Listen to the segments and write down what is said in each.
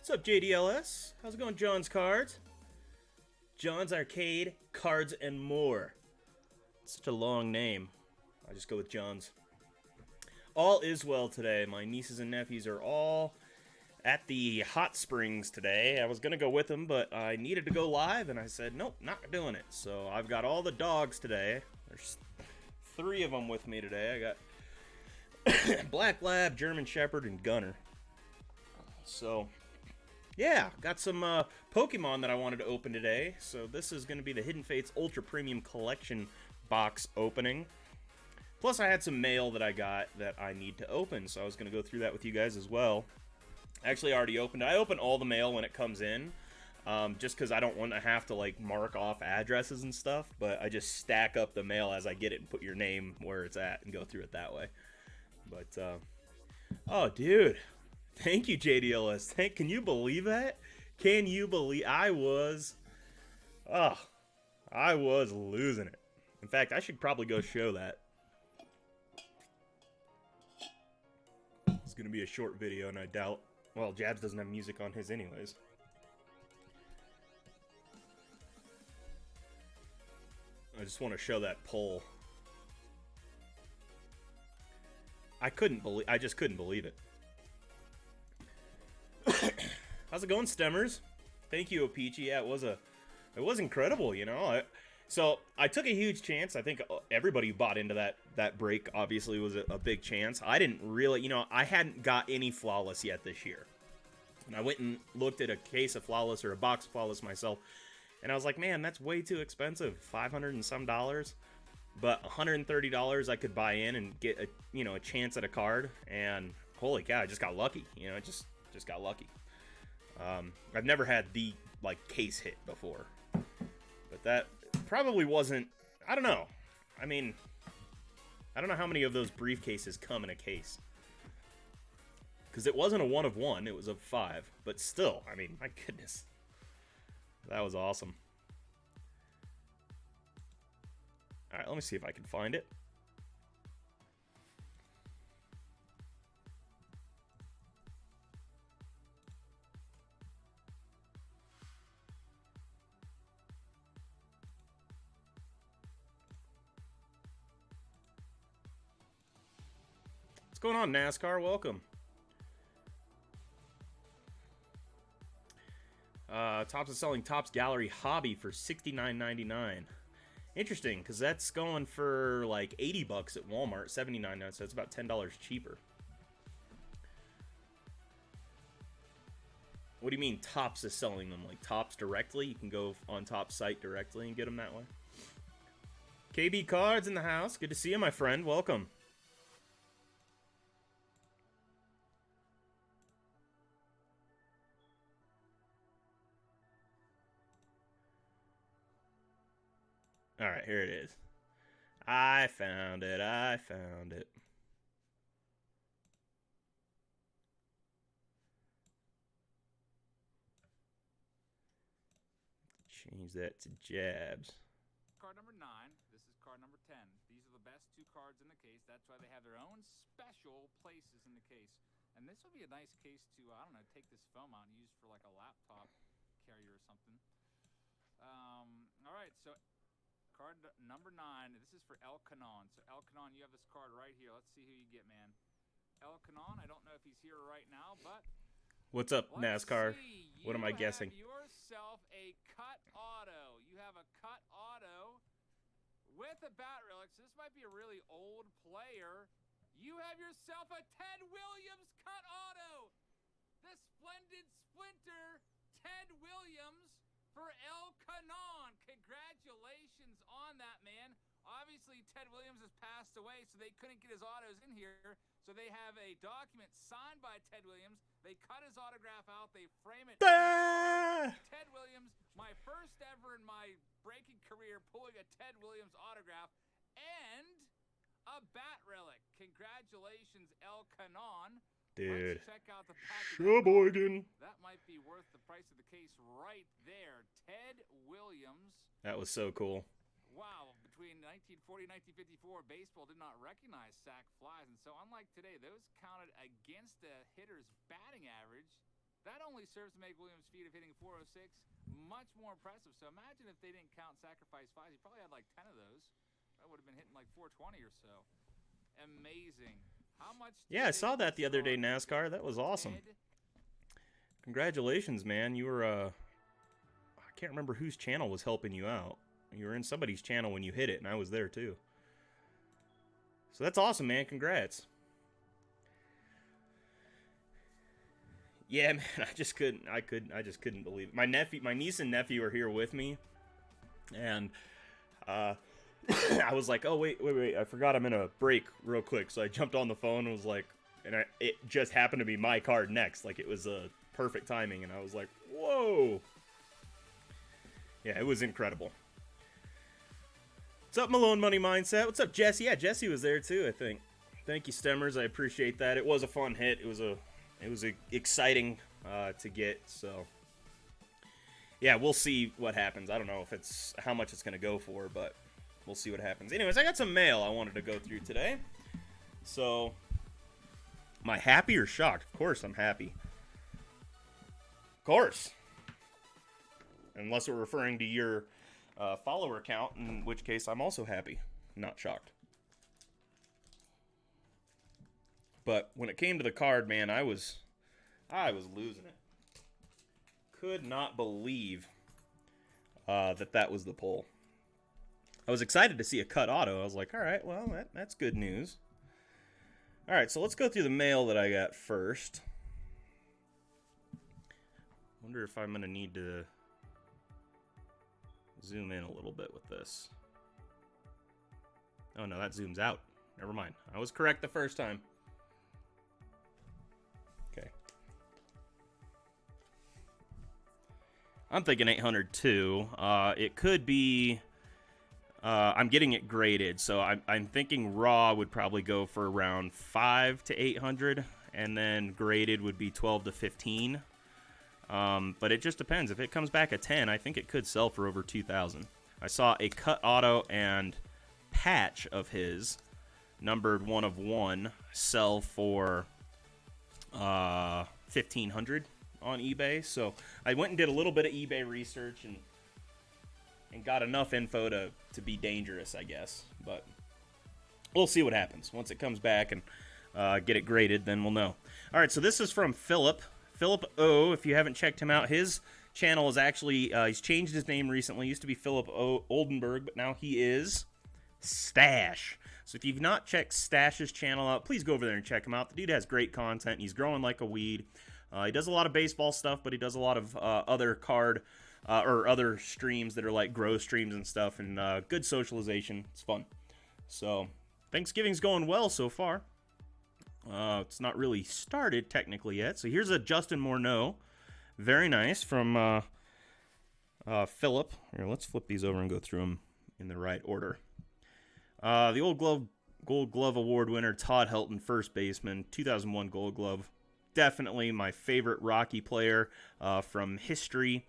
What's up, JDLS? How's it going, John's Cards? John's Arcade, Cards, and More. It's such a long name. I just go with John's. All is well today. My nieces and nephews are all at the hot springs today. I was going to go with them, but I needed to go live, and I said, nope, not doing it. So I've got all the dogs today. There's 3 of them with me today. I got Black Lab, German Shepherd, and Gunner. So yeah, got some Pokemon that I wanted to open today. So this is going to be the Hidden Fates Ultra Premium Collection box opening. Plus I had some mail that I got that I need to open, so I was going to go through that with you guys as well. Actually, I already opened it. I open all the mail when it comes in, just because I don't want to have to like mark off addresses and stuff, but I just stack up the mail as I get it and put your name where it's at and go through it that way. But, oh, dude. Thank you, JDLS. Can you believe that? Can you believe I was losing it. In fact, I should probably go show that. It's going to be a short video, and I doubt, well, Jabs doesn't have music on his anyways. I just want to show that poll. I just couldn't believe it. How's it going, Stemmers? Thank you, Opeachy. Yeah, it was incredible, you know. So I took a huge chance. I think everybody who bought into that break obviously was a big chance. I didn't really, you know, I hadn't got any Flawless yet this year. And I went and looked at a case of Flawless or a box of Flawless myself, and I was like, man, that's way too expensive, $500 and some dollars. But $130 I could buy in and get a chance at a card, and holy cow, I just got lucky. You know, just got lucky. I've never had the case hit before, but that probably wasn't. I don't know. I mean, I don't know how many of those briefcases come in a case, because it wasn't a 1 of 1. It was a 5. But still, I mean, my goodness, that was awesome. All right, let me see if I can find it. What's going on, NASCAR? Welcome. Tops is selling Tops Gallery Hobby for $69.99. Interesting, because that's going for like $80 at Walmart, $79, so it's about $10 cheaper. What do you mean Tops is selling them? Like Tops directly? You can go on Tops site directly and get them that way. KB Cards in the house. Good to see you, my friend. Welcome. Alright, here it is. I found it. Change that to Jabs. Card number 9. This is card number 10. These are the best 2 cards in the case. That's why they have their own special places in the case. And this would be a nice case to, I don't know, take this foam out and use for like a laptop carrier or something. Alright, so card number 9. This is for El Canon. So El Canon, you have this card right here. Let's see who you get, man. El Canon, I don't know if he's here right now, but what's up, NASCAR? What am I guessing? You have yourself a cut auto. You have a cut auto with a bat relic. So this might be a really old player. You have yourself a Ted Williams cut auto. The splendid splinter Ted Williams for El Canon. Congratulations on that, man. Obviously, Ted Williams has passed away, so they couldn't get his autos in here. So they have a document signed by Ted Williams. They cut his autograph out. They frame it. Ted Williams, my first ever in my breaking career pulling a Ted Williams autograph and a bat relic. Congratulations, El Canon. Dude. Let's check out the package. Sheboygan. That might be worth the price of the case right there. Ted Williams. That was so cool. Wow, between 1940 and 1954, baseball did not recognize sac flies. And so unlike today, those counted against the hitter's batting average. That only serves to make Williams' feat of hitting 406 much more impressive. So imagine if they didn't count sacrifice flies. He probably had like 10 of those. That would have been hitting like 420 or so. Amazing. How much? Yeah, I saw that the other day, NASCAR. That was awesome. Congratulations, man. You were, I can't remember whose channel was helping you out. You were in somebody's channel when you hit it, and I was there too. So that's awesome, man. Congrats. Yeah, man, I just couldn't believe it. My niece and nephew are here with me, and I was like, oh wait, I forgot I'm in a break real quick, so I jumped on the phone and was like, it just happened to be my card next, like it was perfect timing, and I was like, whoa, yeah, it was incredible. What's up, Malone Money Mindset? What's up, Jesse? Yeah, Jesse was there too, I think. Thank you, Stemmers. I appreciate that. It was a fun hit. It was exciting to get. So yeah, we'll see what happens. I don't know if it's how much it's gonna go for, but we'll see what happens. Anyways, I got some mail I wanted to go through today. So, am I happy or shocked? Of course, I'm happy. Of course. Unless we're referring to your follower count, in which case I'm also happy, not shocked. But when it came to the card, man, I was losing it. Could not believe that was the pull. I was excited to see a cut auto. I was like, all right, well, that's good news. All right, so let's go through the mail that I got first. Wonder if I'm going to need to zoom in a little bit with this. Oh, no, that zooms out. Never mind. I was correct the first time. Okay. I'm thinking 800 too. It could be... I'm getting it graded, so I'm thinking raw would probably go for around 5 to 800, and then graded would be 12 to 15. But it just depends. If it comes back at 10, I think it could sell for over 2,000. I saw a cut auto and patch of his, numbered 1 of 1, sell for 1,500 on eBay. So I went and did a little bit of eBay research and got enough info to be dangerous, I guess. But we'll see what happens. Once it comes back and get it graded, then we'll know. All right, so this is from Philip. Philip O, if you haven't checked him out, his channel is actually, he's changed his name recently. He used to be Philip O. Oldenburg, but now he is Stash. So if you've not checked Stash's channel out, please go over there and check him out. The dude has great content. He's growing like a weed. He does a lot of baseball stuff, but he does a lot of other card or other streams that are like grow streams and stuff, and good socialization. It's fun. So Thanksgiving's going well so far. It's not really started technically yet. So here's a Justin Morneau. Very nice from Philip. Here, let's flip these over and go through them in the right order. The Gold Glove Award winner Todd Helton, first baseman, 2001 Gold Glove. Definitely my favorite Rocky player from history.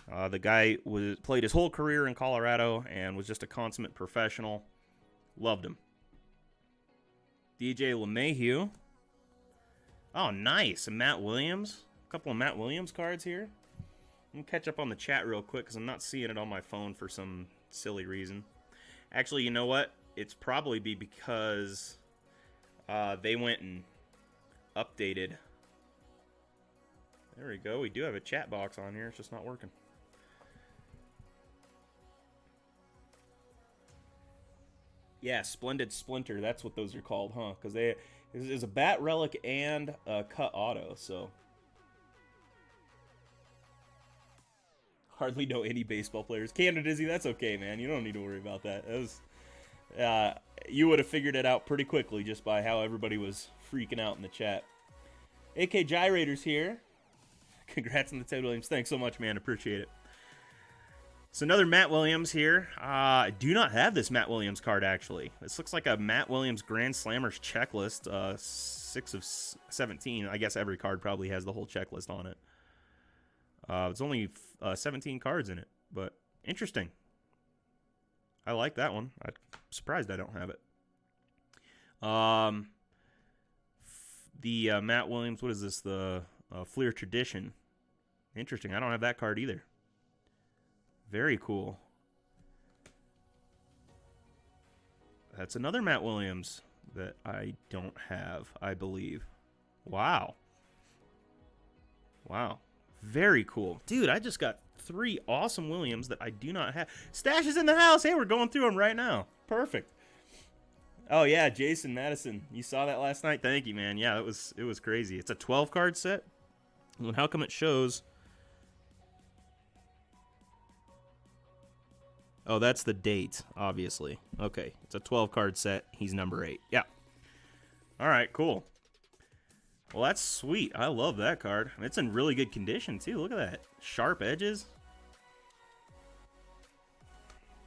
The guy played his whole career in Colorado and was just a consummate professional. Loved him. DJ LeMahieu. Oh, nice. And Matt Williams. A couple of Matt Williams cards here. I'm going to catch up on the chat real quick because I'm not seeing it on my phone for some silly reason. Actually, you know what? It's probably because they went and updated. There we go. We do have a chat box on here. It's just not working. Yeah, Splendid Splinter. That's what those are called, huh? Because there's a Bat Relic and a Cut Auto, so. Hardly know any baseball players. Canada Dizzy, that's okay, man. You don't need to worry about that. That was, you would have figured it out pretty quickly just by how everybody was freaking out in the chat. AK Gyrators here. Congrats on the Ted Williams. Thanks so much, man. Appreciate it. So another Matt Williams here. I do not have this Matt Williams card, actually. This looks like a Matt Williams Grand Slammers checklist. 6 of 17. I guess every card probably has the whole checklist on it. It's only 17 cards in it, but interesting. I like that one. I'm surprised I don't have it. The Matt Williams, what is this? The Fleer Tradition. Interesting. I don't have that card either. Very cool. That's another Matt Williams that I don't have, I believe. Wow. Wow. Very cool. Dude, I just got 3 awesome Williams that I do not have. Stash is in the house. Hey, we're going through them right now. Perfect. Oh, yeah, Jason Madison. You saw that last night? Thank you, man. Yeah, it was crazy. It's a 12-card set. And how come it shows... Oh, that's the date, obviously. Okay, it's a 12-card set. He's number 8. Yeah. All right, cool. Well, that's sweet. I love that card. It's in really good condition, too. Look at that. Sharp edges.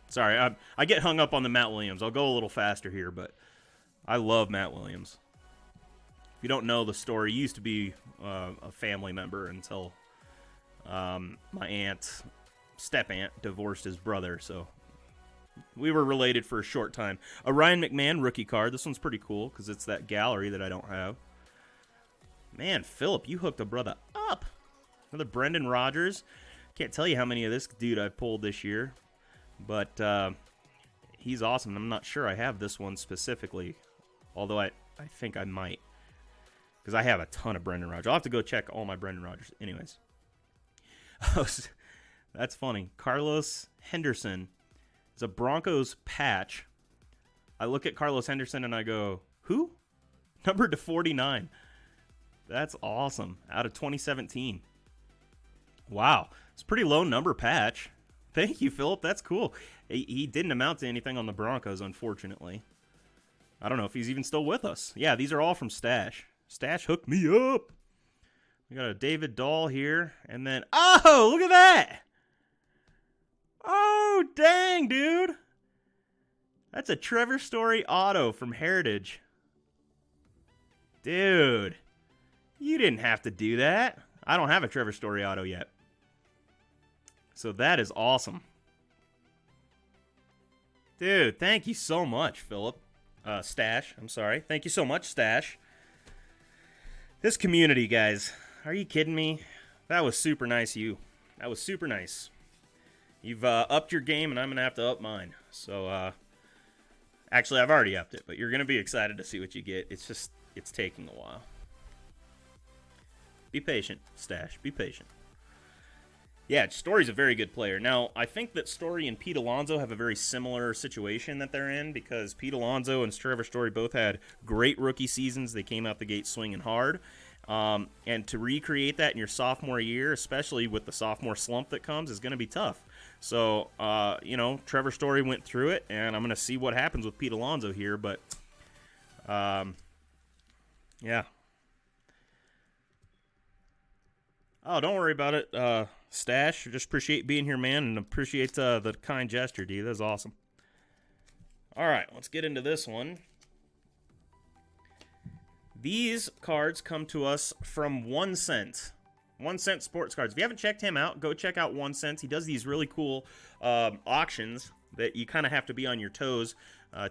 Sorry, I get hung up on the Matt Williams. I'll go a little faster here, but I love Matt Williams. If you don't know the story, he used to be a family member until my step-aunt divorced his brother, so we were related for a short time. A Ryan McMahon rookie card. This one's pretty cool because it's that gallery that I don't have. Man, Philip, you hooked a brother up. Another Brendan Rodgers. Can't tell you how many of this dude I've pulled this year, but he's awesome. I'm not sure I have this one specifically, although I think I might because I have a ton of Brendan Rodgers. I'll have to go check all my Brendan Rodgers. Anyways. That's funny. Carlos Henderson. It's a Broncos patch. I look at Carlos Henderson and I go, who? Numbered to 49. That's awesome. Out of 2017. Wow. It's a pretty low number patch. Thank you, Philip. That's cool. He didn't amount to anything on the Broncos, unfortunately. I don't know if he's even still with us. Yeah, these are all from Stash. Stash hooked me up. We got a David Dahl here. And then, oh, look at that. Oh, dang, dude. That's a Trevor Story auto from Heritage. Dude, you didn't have to do that. I don't have a Trevor Story auto yet. So that is awesome. Dude, thank you so much, Philip. Stash, I'm sorry. Thank you so much, Stash. This community, guys. Are you kidding me? That was super nice of you. That was super nice. You've upped your game, and I'm going to have to up mine. So, actually, I've already upped it, but you're going to be excited to see what you get. It's just, it's taking a while. Be patient, Stash. Be patient. Yeah, Story's a very good player. Now, I think that Story and Pete Alonso have a very similar situation that they're in because Pete Alonso and Trevor Story both had great rookie seasons. They came out the gate swinging hard. And to recreate that in your sophomore year, especially with the sophomore slump that comes, is going to be tough. So, Trevor Story went through it, and I'm going to see what happens with Pete Alonso here. But, yeah. Oh, don't worry about it, Stash. Just appreciate being here, man, and appreciate the kind gesture, dude. That's awesome. All right, let's get into this one. These cards come to us from 1 Cent. 1 Cent Sports Cards. If you haven't checked him out, go check out 1 Cent. He does these really cool auctions that you kind of have to be on your toes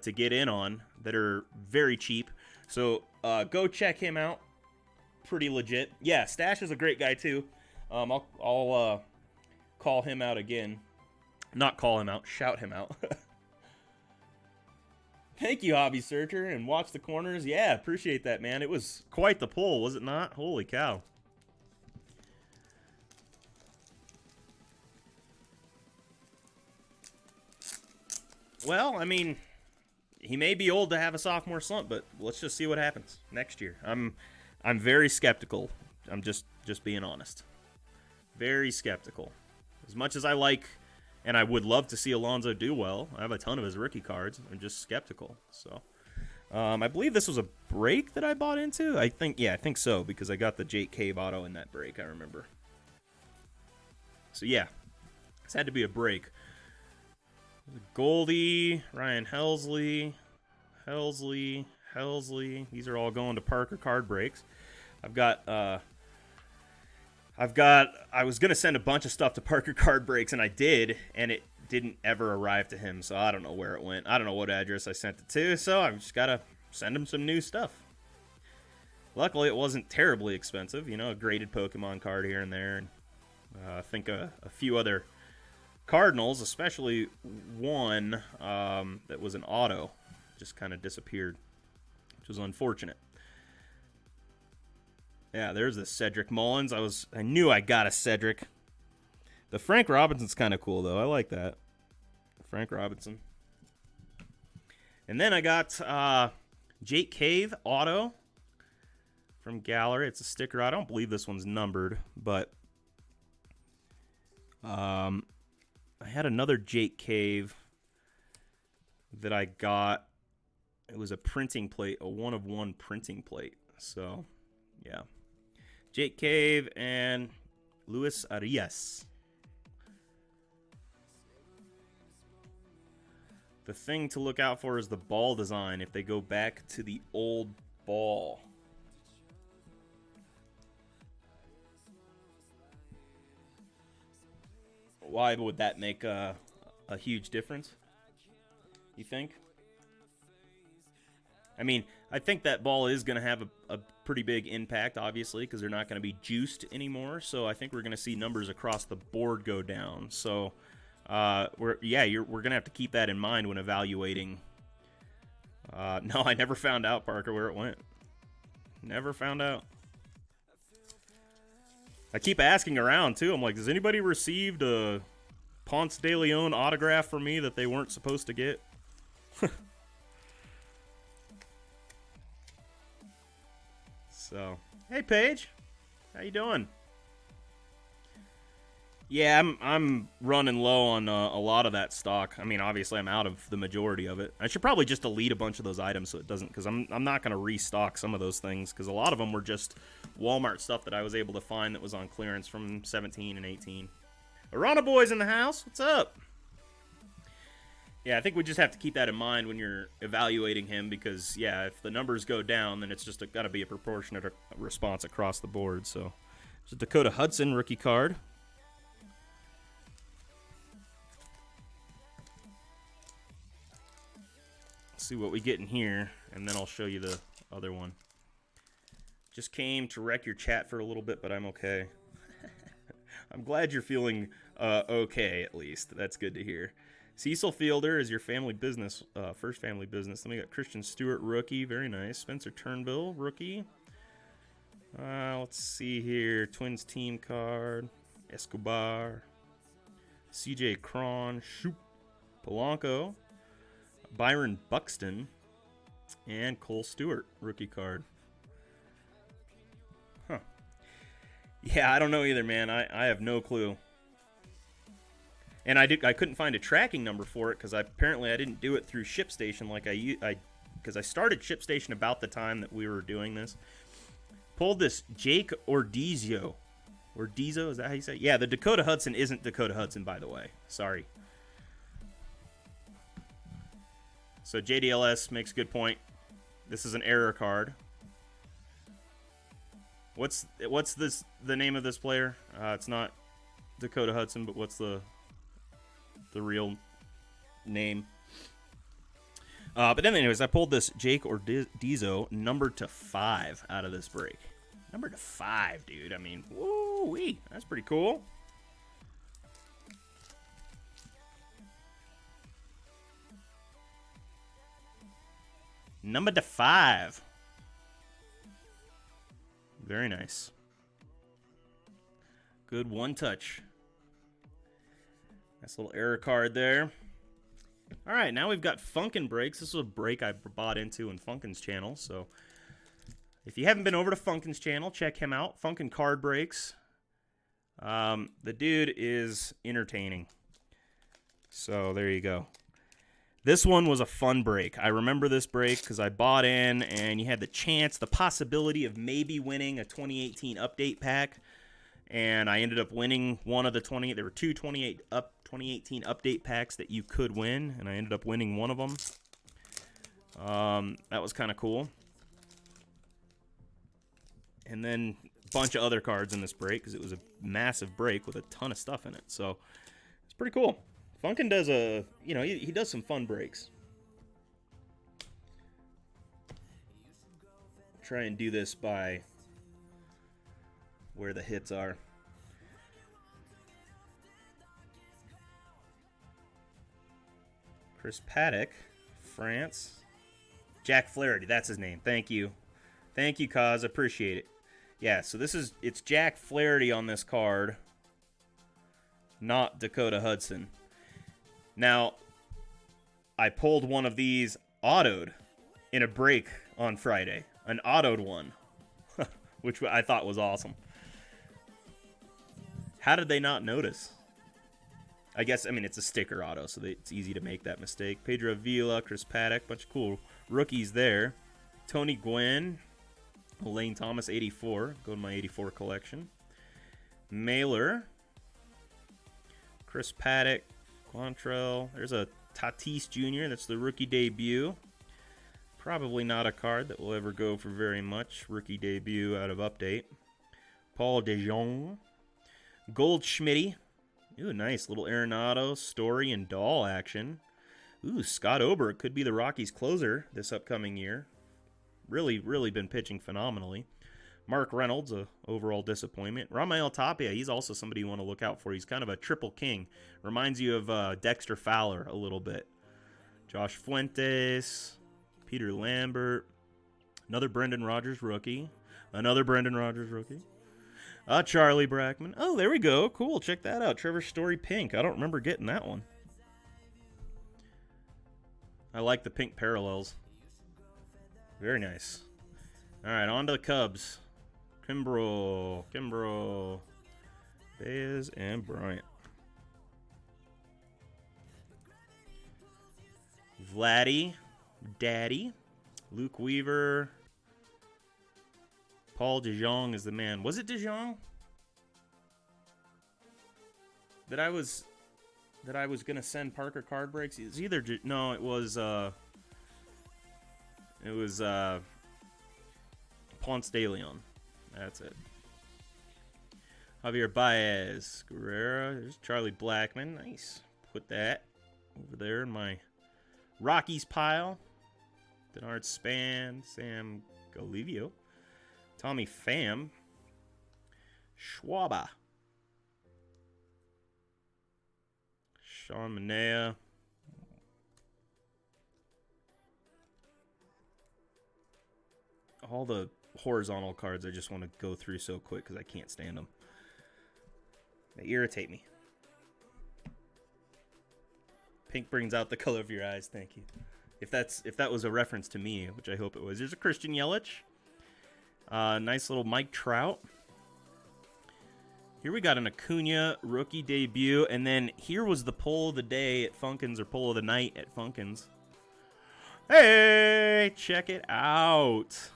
to get in on that are very cheap. So go check him out. Pretty legit. Yeah, Stash is a great guy too. I'll call him out again. Not call him out, shout him out. Thank you, Hobby Searcher, and Watch the Corners. Yeah, appreciate that, man. It was quite the pull, was it not? Holy cow. Well, I mean, he may be old to have a sophomore slump, but let's just see what happens next year. I'm very skeptical. I'm just being honest. Very skeptical. As much as I like, and I would love to see Alonso do well, I have a ton of his rookie cards. I'm just skeptical. So, I believe this was a break that I bought into. I think so, because I got the Jake Cave auto in that break, I remember. So, yeah. This had to be a break. Goldie, Ryan Helsley. These are all going to Parker card breaks. I was going to send a bunch of stuff to Parker card breaks, and I did, and it didn't ever arrive to him, so I don't know where it went. I don't know what address I sent it to, so I've just got to send him some new stuff. Luckily, it wasn't terribly expensive. You know, a graded Pokemon card here and there. And I think a few other Cardinals, especially one that was an auto, just kind of disappeared, which was unfortunate. Yeah, there's the Cedric Mullins. I knew I got a Cedric. The Frank Robinson's kind of cool, though. I like that. Frank Robinson. And then I got Jake Cave auto from Gallery. It's a sticker. I don't believe this one's numbered, but I had another Jake Cave that I got. It was a printing plate, a 1-of-1 printing plate. So, yeah. Jake Cave and Luis Arias. The thing to look out for is the ball design if they go back to the old ball. Why would that make a huge difference, you think? I mean, I think that ball is going to have a pretty big impact, obviously, because they're not going to be juiced anymore. So I think we're going to see numbers across the board go down. So, we're going to have to keep that in mind when evaluating. No, I never found out, Parker, where it went. Never found out. I keep asking around, too. I'm like, has anybody received a Ponce de Leon autograph from me that they weren't supposed to get? So, hey, Paige. How you doing? Yeah, I'm running low on a lot of that stock. I mean, obviously, I'm out of the majority of it. I should probably just delete a bunch of those items so it doesn't, because I'm not going to restock some of those things, because a lot of them were just Walmart stuff that I was able to find that was on clearance from 17 and 18. Arana Boy's in the house. What's up? Yeah, I think we just have to keep that in mind when you're evaluating him, because, yeah, if the numbers go down, then it's just got to be a proportionate response across the board. So, it's a Dakota Hudson rookie card. See what we get in here, and then I'll show you the other one. Just came to wreck your chat for a little bit, but I'm okay. I'm glad you're feeling okay, at least. That's good to hear. Cecil Fielder is your family business, first family business. Then we got Christian Stewart, rookie. Very nice. Spencer Turnbull, rookie. Let's see here. Twins team card. Escobar. CJ Cron. Shoop. Polanco. Byron Buxton, and Cole Stewart, rookie card. Huh. Yeah, I don't know either, man. I have no clue. And I couldn't find a tracking number for it, because apparently I didn't do it through ShipStation like because I started ShipStation about the time that we were doing this. Pulled this Jake Ordizio. Ordizio, is that how you say it? Yeah, the Dakota Hudson isn't Dakota Hudson, by the way. Sorry. So JDLS makes a good point. This is an error card. What's the name of this player? It's not Dakota Hudson, but what's the real name? But then anyways, I pulled this Jake Ordizio numbered to 5 out of this break. Numbered to 5, dude. I mean, woo-wee. That's pretty cool. Number to 5. Very nice. Good one touch. Nice little error card there. All right, now we've got Funkin' Breaks. This was a break I bought into in Funkin's channel. So if you haven't been over to Funkin's channel, check him out. Funkin' Card Breaks. The dude is entertaining. So there you go. This one was a fun break. I remember this break because I bought in, and you had the chance, the possibility of maybe winning a 2018 update pack. And I ended up winning one of the 20. There were two 2018 update packs that you could win, and I ended up winning one of them. That was kind of cool. And then a bunch of other cards in this break because it was a massive break with a ton of stuff in it. So it's pretty cool. Funkin does he does some fun breaks. try and do this by where the hits are. Chris Paddock, France. Jack Flaherty, that's his name. Thank you. Thank you, Kaz. Appreciate it. Yeah, so it's Jack Flaherty on this card, not Dakota Hudson. Now, I pulled one of these autoed in a break on Friday. An autoed one, which I thought was awesome. How did they not notice? I guess, I mean, it's a sticker auto, so it's easy to make that mistake. Pedro Avila, Chris Paddock, bunch of cool rookies there. Tony Gwynn, Lane Thomas, 84. Go to my 84 collection. Mailer, Chris Paddock, Quantrill. There's a Tatis Jr. That's the rookie debut. Probably not a card that will ever go for very much. Rookie debut out of Update. Paul DeJong. Goldschmidt. Ooh, nice little Arenado, Story, and Dahl action. Ooh, Scott Oberg could be the Rockies' closer this upcoming year. Really, really been pitching phenomenally. Mark Reynolds, a overall disappointment. Rafael Tapia, he's also somebody you want to look out for. He's kind of a triple king. Reminds you of Dexter Fowler a little bit. Josh Fuentes, Peter Lambert, another Brendan Rodgers rookie. Another Brendan Rodgers rookie. Charlie Brackman. Oh, there we go. Cool. Check that out. Trevor Story pink. I don't remember getting that one. I like the pink parallels. Very nice. All right, on to the Cubs. Kimbrough, Baez, and Bryant. Vladdy, Daddy, Luke Weaver. Paul DeJong is the man. Was it DeJong? That I was gonna send Parker card breaks. It's either no, it was Ponce de Leon. That's it. Javier Baez, Guerrero. There's Charlie Blackmon. Nice. Put that over there in my Rockies pile. Bernard Span, Sam Galivio. Tommy Pham, Schwaba, Sean Manaea, all the horizontal cards I just want to go through so quick because I can't stand them. They irritate me. Pink brings out the color of your eyes. Thank you. If that was a reference to me, which I hope it was. There's a Christian Yelich. Nice little Mike Trout. Here we got an Acuna rookie debut. And then here was the pull of the day at Funkins, or pull of the night at Funkins. Hey, check it out.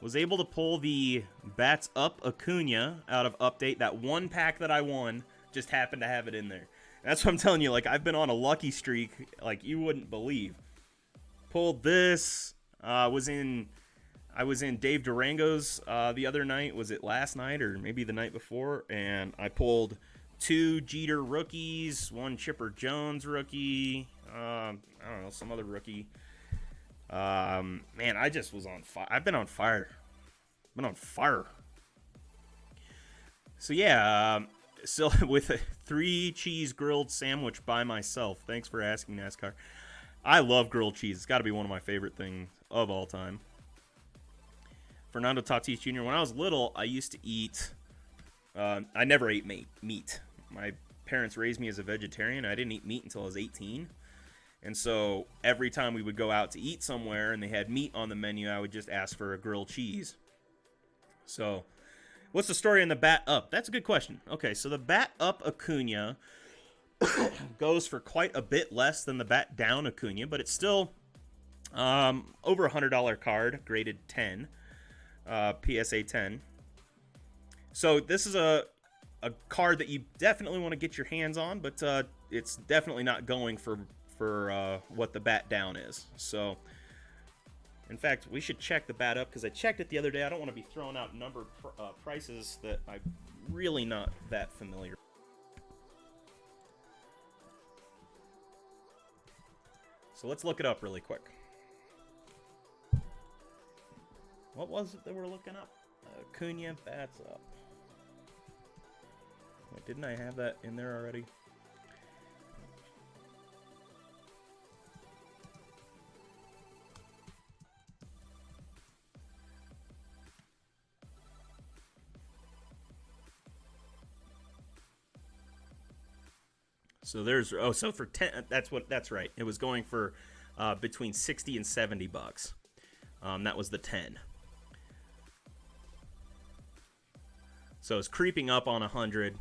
Was able to pull the Bats Up Acuna out of Update. That one pack that I won just happened to have it in there. That's what I'm telling you. Like, I've been on a lucky streak like you wouldn't believe. Pulled this. I was in Dave Durango's the other night. Was it last night or maybe the night before? And I pulled 2 Jeter rookies, 1 Chipper Jones rookie. I don't know, some other rookie. Man, I just was on fire. I've been on fire. So yeah, still with a 3 cheese grilled sandwich by myself. Thanks for asking, NASCAR. I love grilled cheese. It's got to be one of my favorite things of all time. Fernando Tatis Jr. When I was little, I used to eat. I never ate meat. My parents raised me as a vegetarian. I didn't eat meat until I was 18. And so every time we would go out to eat somewhere and they had meat on the menu, I would just ask for a grilled cheese. So, what's the story on the Bat Up? That's a good question. Okay, so the Bat Up Acuna goes for quite a bit less than the Bat Down Acuna, but it's still over a $100 card, graded 10, PSA 10. So this is a card that you definitely want to get your hands on, but it's definitely not going for what the Bat Down is. So, in fact, we should check the Bat Up because I checked it the other day. I don't want to be throwing out number prices that I'm really not that familiar. So let's look it up really quick. What was it that we're looking up? Acuna bats up. Wait, didn't I have that in there already? So there's, oh, so for 10, that's right. It was going for between 60 and 70 bucks. That was the 10. So it's creeping up on 100.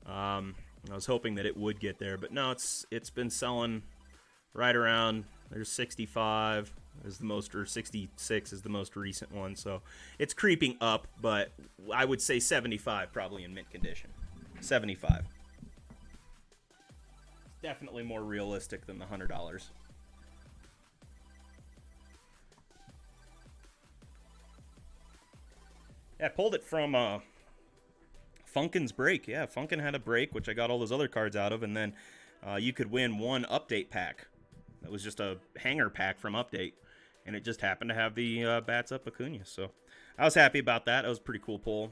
I was hoping that it would get there, but no, it's been selling right around, there's 65 is the most, or 66 is the most recent one. So it's creeping up, but I would say 75 probably in mint condition. 75. Definitely more realistic than the $100. Yeah, I pulled it from Funkin's break. Yeah, Funkin had a break, which I got all those other cards out of, and then you could win one update pack. That was just a hanger pack from Update, and it just happened to have the Bats Up Acuna. So I was happy about that. That was a pretty cool pull.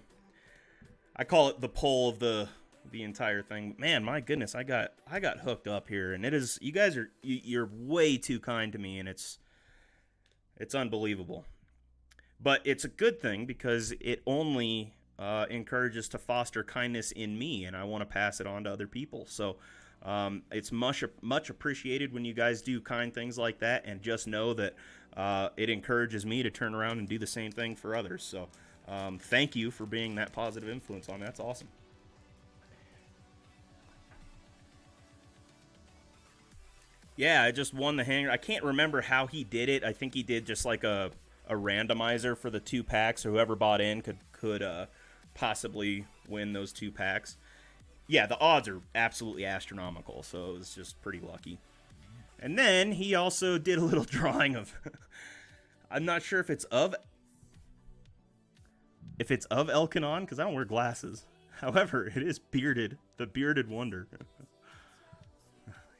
I call it the pull of the entire thing. Man, my goodness, I got hooked up here, and it is, you guys are, you're way too kind to me, and it's unbelievable. But it's a good thing because it only encourages to foster kindness in me, and I want to pass it on to other people. So it's much appreciated when you guys do kind things like that, and just know that it encourages me to turn around and do the same thing for others. So thank you for being that positive influence on me. That's awesome. Yeah, I just won the hanger. I can't remember how he did it. I think he did just like a randomizer for the 2 packs, so whoever bought in could possibly win those 2 packs. Yeah, the odds are absolutely astronomical, so it was just pretty lucky. And then he also did a little drawing of I'm not sure if it's of Elkanon, because I don't wear glasses. However, it is bearded, the bearded wonder.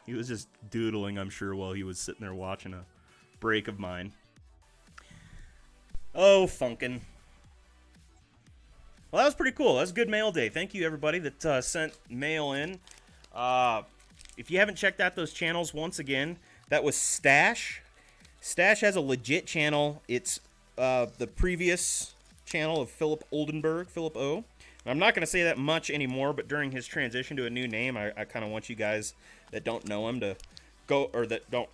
He was just doodling, I'm sure, while he was sitting there watching a break of mine. Oh, Funkin'. Well, that was pretty cool. That was a good mail day. Thank you, everybody that sent mail in. If you haven't checked out those channels, once again, that was Stash. Stash has a legit channel. It's the previous channel of Philip Oldenburg, Philip O. And I'm not going to say that much anymore, but during his transition to a new name, I kind of want you guys that don't know him to go, or that don't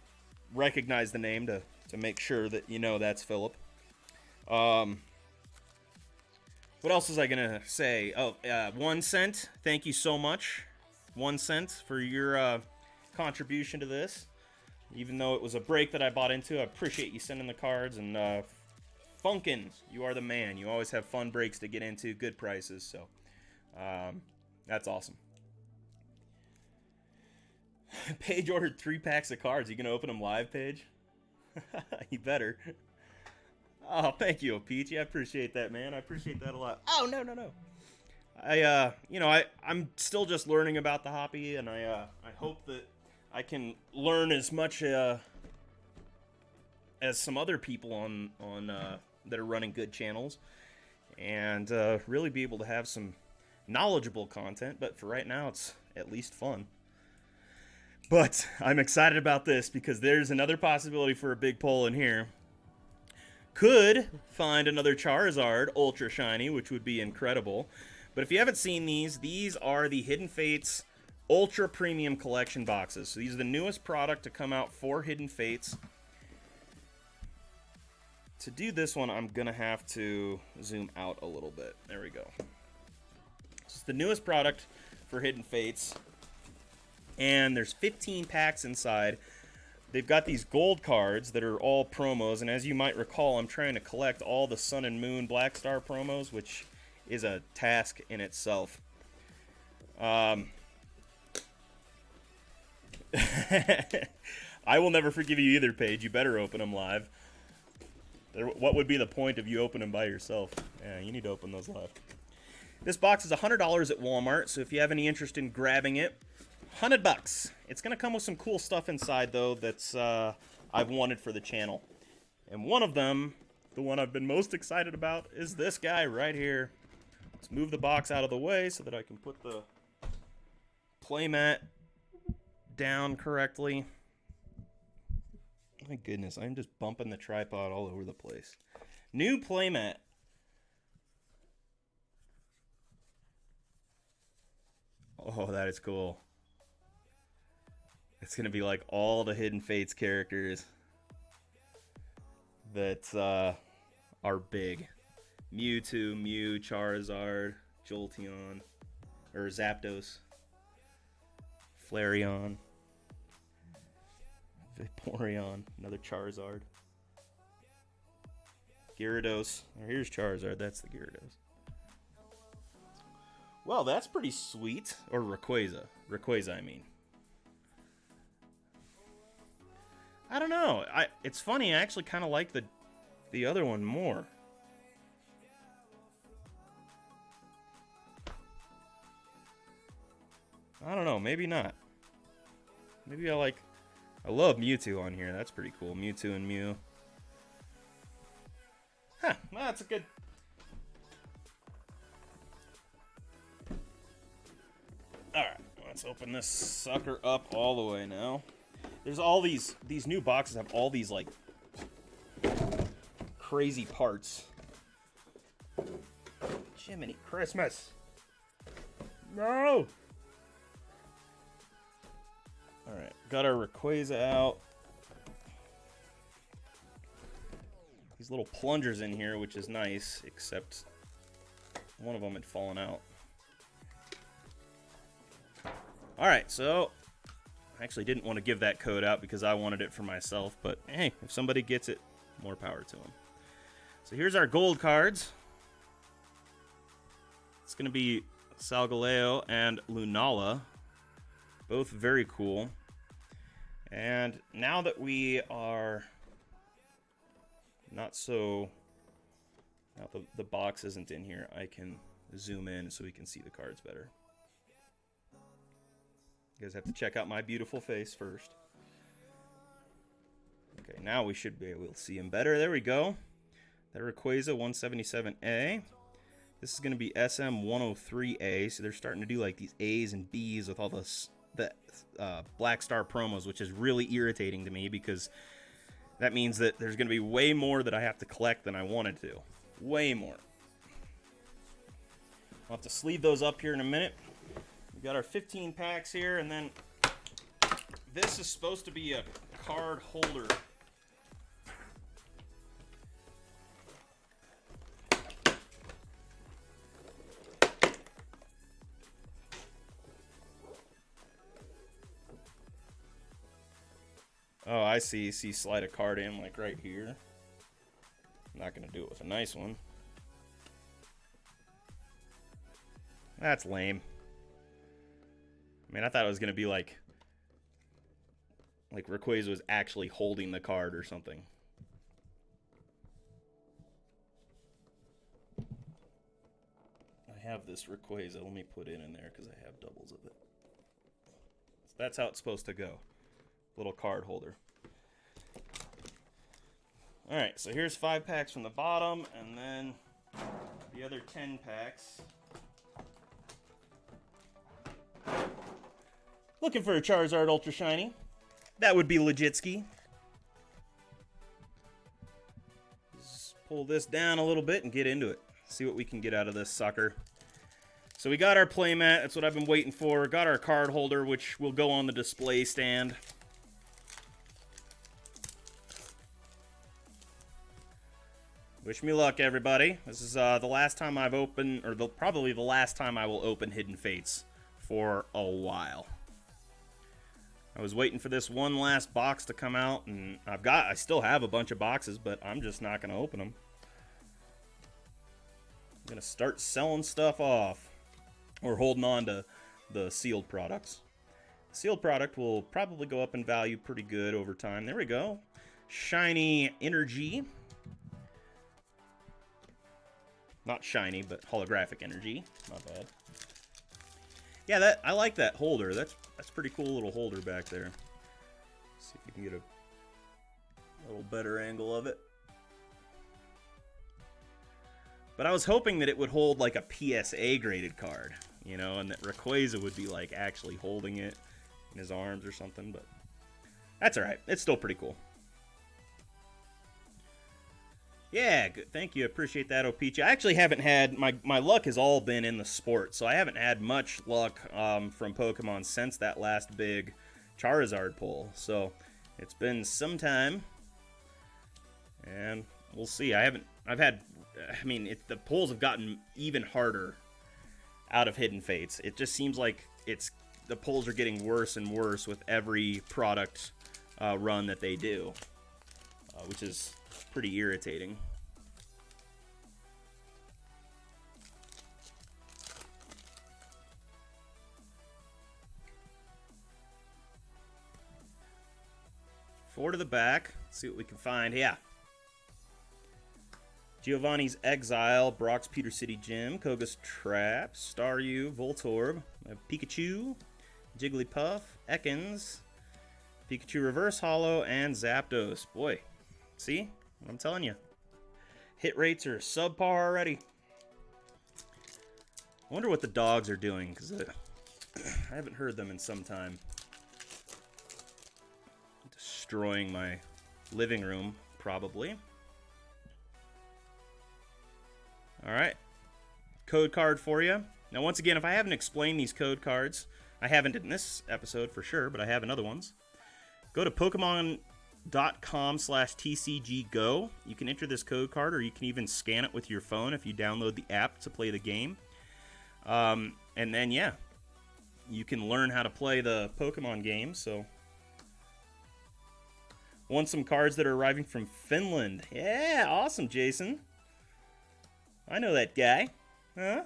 recognize the name to make sure that you know that's Philip. What else was I going to say? Oh, 1 cent. Thank you so much. 1 cent for your contribution to this. Even though it was a break that I bought into, I appreciate you sending the cards. And Funkin', you are the man. You always have fun breaks to get into, good prices. So that's awesome. Paige ordered 3 packs of cards. You gonna open them live, Paige? You better. Oh, thank you, Peach. I appreciate that, man. I appreciate that a lot. Oh, no. I'm still just learning about the hobby, and I hope that I can learn as much as some other people on that are running good channels, and really be able to have some knowledgeable content. But for right now, it's at least fun. But I'm excited about this because there's another possibility for a big pull in here. Could find another Charizard Ultra Shiny, which would be incredible. But if you haven't seen these are the Hidden Fates Ultra Premium Collection boxes. So these are the newest product to come out for Hidden Fates. To do this one, I'm going to have to zoom out a little bit. There we go. It's the newest product for Hidden Fates. And there's 15 packs inside. They've got these gold cards that are all promos, and as you might recall, I'm trying to collect all the Sun and Moon Black Star promos, which is a task in itself. I will never forgive you either, Paige. You better open them live. What would be the point of you opening them by yourself? Yeah, you need to open those live. This box is $100 at Walmart, so if you have any interest in grabbing it, $100. It's going to come with some cool stuff inside, though, that's I've wanted for the channel. And one of them The one I've been most excited about is this guy right here. Let's move the box out of the way so that I can put the playmat down correctly. My goodness, I'm just bumping the tripod all over the place. New playmat. Oh, that is cool. It's going to be like all the Hidden Fates characters that are big. Mewtwo, Mew, Charizard, Jolteon, or Zapdos, Flareon, Vaporeon, another Charizard, Gyarados. Oh, here's Charizard, that's the Gyarados. Well, that's pretty sweet. Or Rayquaza. Rayquaza, I mean. I don't know. It's funny, I actually kind of like the other one more. I don't know, maybe not. Maybe I love Mewtwo on here. That's pretty cool. Mewtwo and Mew. Huh, well, that's a good... Alright, let's open this sucker up all the way now. There's all these new boxes have all these, like, crazy parts. Jiminy Christmas. No! Alright, got our Rayquaza out. These little plungers in here, which is nice, except one of them had fallen out. Alright, so I actually didn't want to give that code out because I wanted it for myself, but hey, if somebody gets it, more power to them. So here's our gold cards. It's going to be Solgaleo and Lunala. Both very cool. And now that we are not so... Now the box isn't in here, I can zoom in so we can see the cards better. You guys have to check out my beautiful face first. Okay, now we should be able to see him better. There we go. That Rayquaza 177A. This is going to be SM 103A, so they're starting to do like these A's and B's with all the Black Star promos, which is really irritating to me because that means that there's going to be way more that I have to collect than I wanted to. Way more. I'll have to sleeve those up here in a minute. We got our 15 packs here, and then this is supposed to be a card holder. Oh, I see. See, slide a card in like right here. I'm not going to do it with a nice one. That's lame. I mean, I thought it was going to be like Rayquaza was actually holding the card or something. I have this Rayquaza. Let me put it in there because I have doubles of it. So that's how it's supposed to go. Little card holder. Alright, so here's 5 packs from the bottom, and then the other 10 packs. Looking for a Charizard Ultra Shiny. That would be legitski. Just pull this down a little bit and get into it. See what we can get out of this sucker. So we got our playmat. That's what I've been waiting for. Got our card holder, which will go on the display stand. Wish me luck, everybody. This is the last time I've opened, or probably the last time I will open Hidden Fates for a while. I was waiting for this one last box to come out, and I still have a bunch of boxes, but I'm just not going to open them. I'm going to start selling stuff off, or holding on to the sealed products. The sealed product will probably go up in value pretty good over time. There we go. Shiny Energy. Not shiny, but holographic energy. Not bad. Yeah, I like that holder. That's pretty cool little holder back there. Let's see if we can get a little better angle of it. But I was hoping that it would hold like a PSA graded card, you know, and that Rayquaza would be like actually holding it in his arms or something, but that's alright. It's still pretty cool. Yeah, good. Thank you. Appreciate that, Opeach. I actually haven't had, my luck has all been in the sport, so I haven't had much luck from Pokemon since that last big Charizard pull. So it's been some time, and we'll see. The pulls have gotten even harder out of Hidden Fates. It just seems like the pulls are getting worse and worse with every product run that they do, which is pretty irritating. Four to the back. Let's see what we can find. Yeah. Giovanni's Exile, Brock's Pewter City Gym, Koga's Trap, Staryu, Voltorb, Pikachu, Jigglypuff, Ekans, Pikachu Reverse Hollow, and Zapdos. Boy, see? I'm telling you. Hit rates are subpar already. I wonder what the dogs are doing, because I haven't heard them in some time. Destroying my living room, probably. Alright. Code card for you. Now, once again, if I haven't explained these code cards, I haven't in this episode for sure, but I have in other ones. Go to Pokemon.com/TCGGO. You can enter this code card, or you can even scan it with your phone if you download the app to play the game. And then, yeah, you can learn how to play the Pokemon game. So, won some cards that are arriving from Finland. Yeah, awesome, Jason. I know that guy. Huh?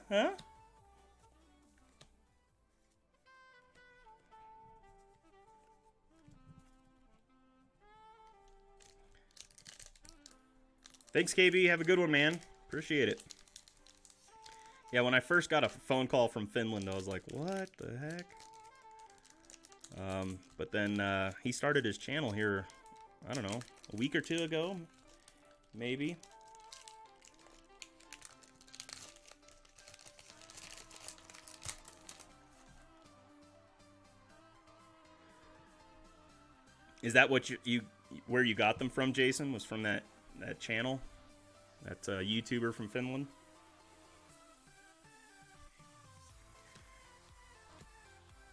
Thanks, KB. Have a good one, man. Appreciate it. Yeah, when I first got a phone call from Finland, I was like, what the heck? But then he started his channel here, I don't know, a week or two ago, maybe. Is that what you where you got them from, Jason? Was from that channel? That YouTuber from Finland?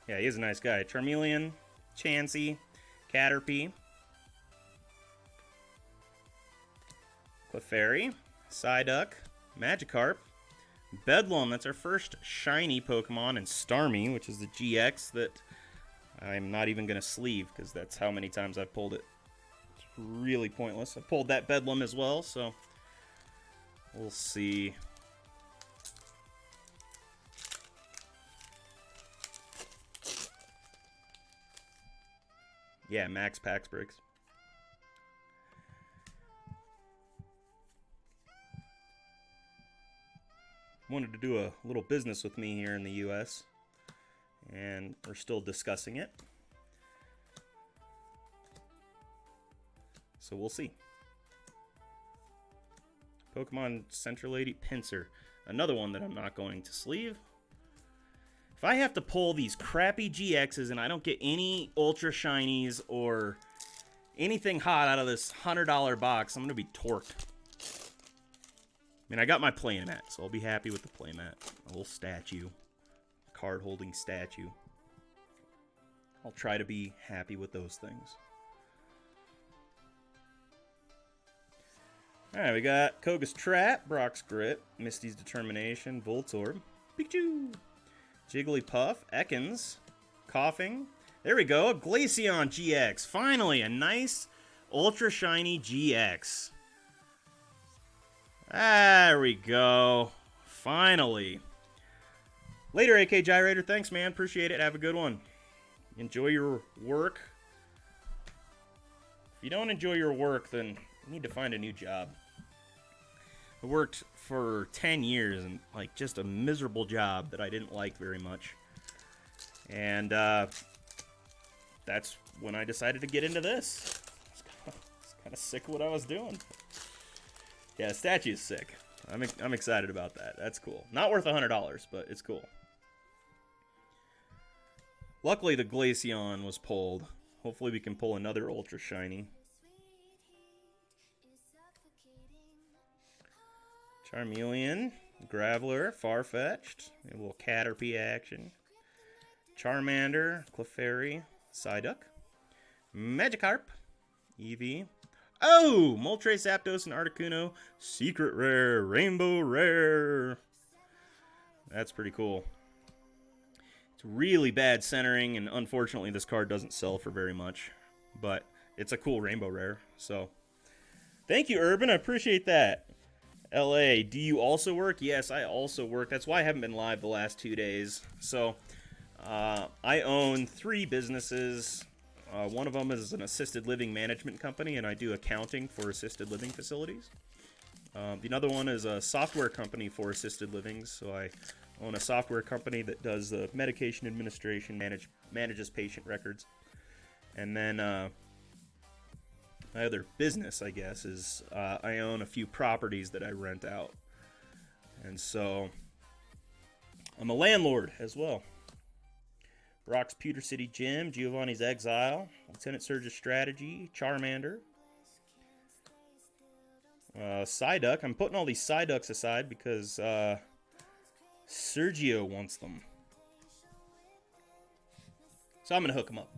Yeah, he is a nice guy. Charmeleon, Chansey, Caterpie, Clefairy, Psyduck, Magikarp, Bedlam. That's our first shiny Pokemon, and Starmie, which is the GX that I'm not even going to sleeve, because that's how many times I've pulled it. It's really pointless. I pulled that Bedlam as well, so we'll see. Yeah, Max Pax Bricks. Wanted to do a little business with me here in the U.S., and we're still discussing it. So we'll see. Pokemon Central Lady Pinsir. Another one that I'm not going to sleeve. If I have to pull these crappy GXs and I don't get any Ultra Shinies or anything hot out of this $100 box, I'm going to be torqued. I mean, I got my playmat, so I'll be happy with the playmat. A little statue. Card-holding statue. I'll try to be happy with those things. Alright, we got Koga's Trap, Brock's Grit, Misty's Determination, Voltorb, Pikachu, Jigglypuff, Ekans, Coughing. There we go, Glaceon GX. Finally, a nice Ultra Shiny GX. There we go. Finally. Later, AK Gyrator. Thanks, man. Appreciate it. Have a good one. Enjoy your work. If you don't enjoy your work, then you need to find a new job. I worked for 10 years and like just a miserable job that I didn't like very much. And that's when I decided to get into this. I was kind of sick of what I was doing. Yeah, the statue's sick. I'm excited about that. That's cool. Not worth $100, but it's cool. Luckily, the Glaceon was pulled. Hopefully, we can pull another Ultra Shiny. Charmeleon, Graveler, Farfetch'd, a little Caterpie action. Charmander, Clefairy, Psyduck, Magikarp, Eevee. Oh! Moltres, Zapdos, and Articuno. Secret Rare, Rainbow Rare. That's pretty cool. It's really bad centering, and unfortunately this card doesn't sell for very much. But it's a cool Rainbow Rare, so... Thank you, Urban. I appreciate that. LA, do you also work? Yes, I also work. That's why I haven't been live the last 2 days. So, I own 3 businesses. One of them is an assisted living management company, and I do accounting for assisted living facilities. The other one is a software company for assisted living, so I own a software company that does medication administration, manages patient records. And then my other business, I guess, is I own a few properties that I rent out. And so I'm a landlord as well. Brock's Pewter City Gym, Giovanni's Exile, Lieutenant Surge's Strategy, Charmander, Psyduck. I'm putting all these Psyducks aside because Sergio wants them. So I'm going to hook him up.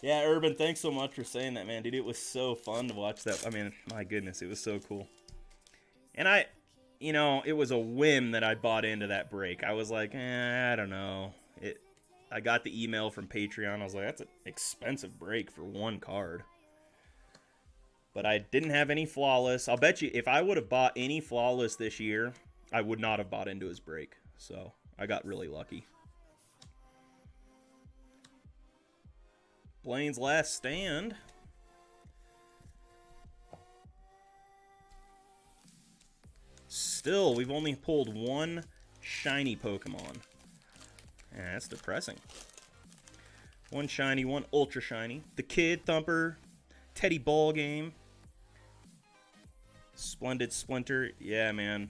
Yeah, Urban, thanks so much for saying that, man. Dude, it was so fun to watch that. I mean, my goodness, it was so cool. And it was a whim that I bought into that break. I was like, I don't know. I got the email from Patreon. I was like, that's an expensive break for one card. But I didn't have any flawless. I'll bet you if I would have bought any flawless this year, I would not have bought into his break. So I got really lucky. Blaine's Last Stand. Still, we've only pulled one shiny Pokemon. Yeah, that's depressing. One shiny, one ultra shiny. The Kid, Thumper, Teddy Ball Game. Splendid Splinter. Yeah, man.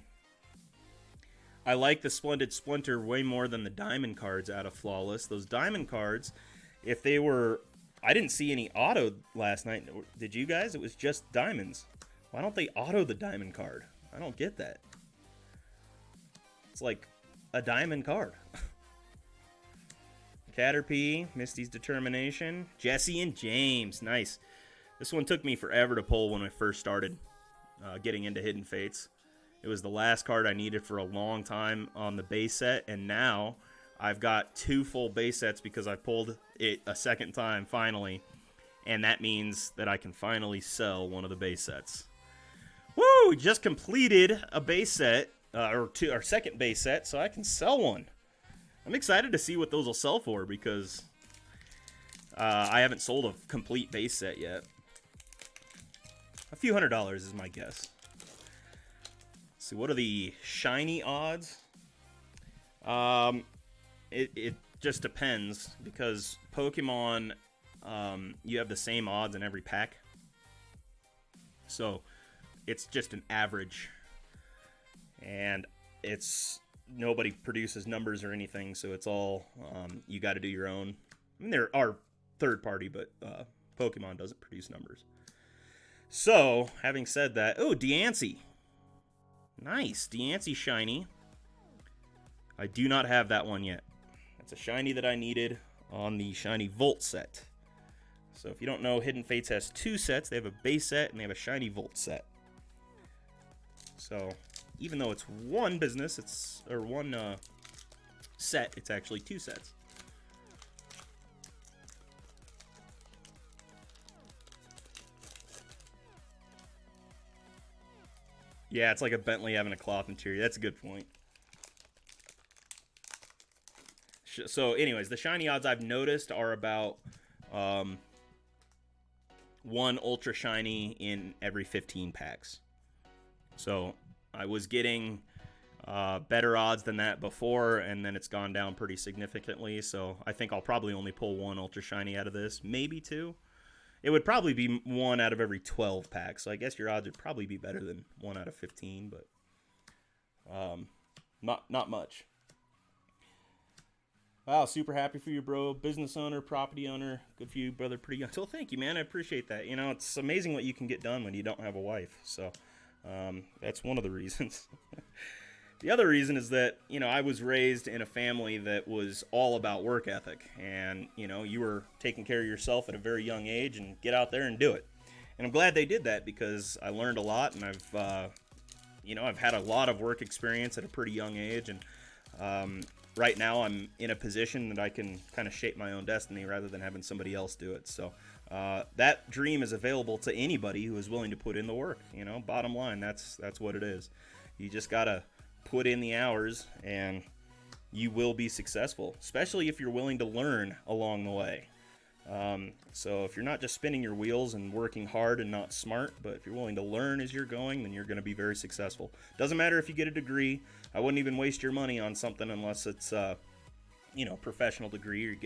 I like the Splendid Splinter way more than the Diamond cards out of Flawless. Those Diamond cards, if they were... I didn't see any auto last night. Did you guys? It was just Diamonds. Why don't they auto the Diamond card? I don't get that. It's like a Diamond card. Caterpie, Misty's Determination, Jesse and James. Nice. This one took me forever to pull when I first started getting into Hidden Fates. It was the last card I needed for a long time on the base set, and now I've got 2 full base sets because I pulled it a second time finally, and that means that I can finally sell one of the base sets. Woo! We just completed a base set, our second base set, so I can sell one. I'm excited to see what those will sell for because I haven't sold a complete base set yet. A few $100s is my guess. Let's see, what are the shiny odds? It just depends because Pokemon, you have the same odds in every pack. So it's just an average. And nobody produces numbers or anything, so it's all, you got to do your own. I mean, there are third party, but Pokemon doesn't produce numbers. So, having said that, oh, Deancey. Nice, Deancey shiny. I do not have that one yet. That's a shiny that I needed on the shiny Volt set. So if you don't know, Hidden Fates has 2 sets. They have a base set and they have a shiny Volt set. So even though it's one business, one set, it's actually 2 sets. Yeah, it's like a Bentley having a cloth interior. That's a good point. So anyways, the shiny odds I've noticed are about 1 ultra shiny in every 15 packs. So I was getting better odds than that before, and then it's gone down pretty significantly. So I think I'll probably only pull one ultra shiny out of this, maybe two. It would probably be one out of every 12 packs. So I guess your odds would probably be better than 1 out of 15, but not much. Wow, super happy for you, bro. Business owner, property owner. Good for you, brother. Pretty young. So thank you, man. I appreciate that. You know, it's amazing what you can get done when you don't have a wife. So that's one of the reasons. The other reason is that, you know, I was raised in a family that was all about work ethic. And, you know, you were taking care of yourself at a very young age and get out there and do it. And I'm glad they did that because I learned a lot, and I've had a lot of work experience at a pretty young age. And right now I'm in a position that I can kind of shape my own destiny rather than having somebody else do it. So that dream is available to anybody who is willing to put in the work. You know, bottom line, that's what it is. You just got to put in the hours and you will be successful, especially if you're willing to learn along the way. So if you're not just spinning your wheels and working hard and not smart, but if you're willing to learn as you're going, then you're going to be very successful. Doesn't matter if you get a degree. I wouldn't even waste your money on something unless it's professional degree, or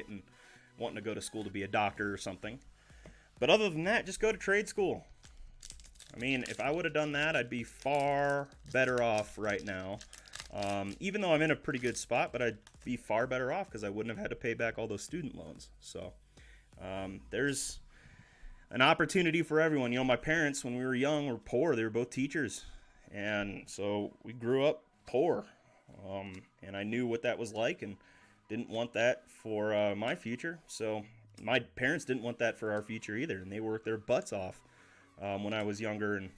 wanting to go to school to be a doctor or something. But other than that, just go to trade school. I mean, if I would have done that, I'd be far better off right now. Even though I'm in a pretty good spot, but I'd be far better off because I wouldn't have had to pay back all those student loans. So there's an opportunity for everyone. You know, my parents, when we were young, were poor. They were both teachers. And so we grew up poor. And I knew what that was like and didn't want that for my future. So my parents didn't want that for our future either. And they worked their butts off when I was younger and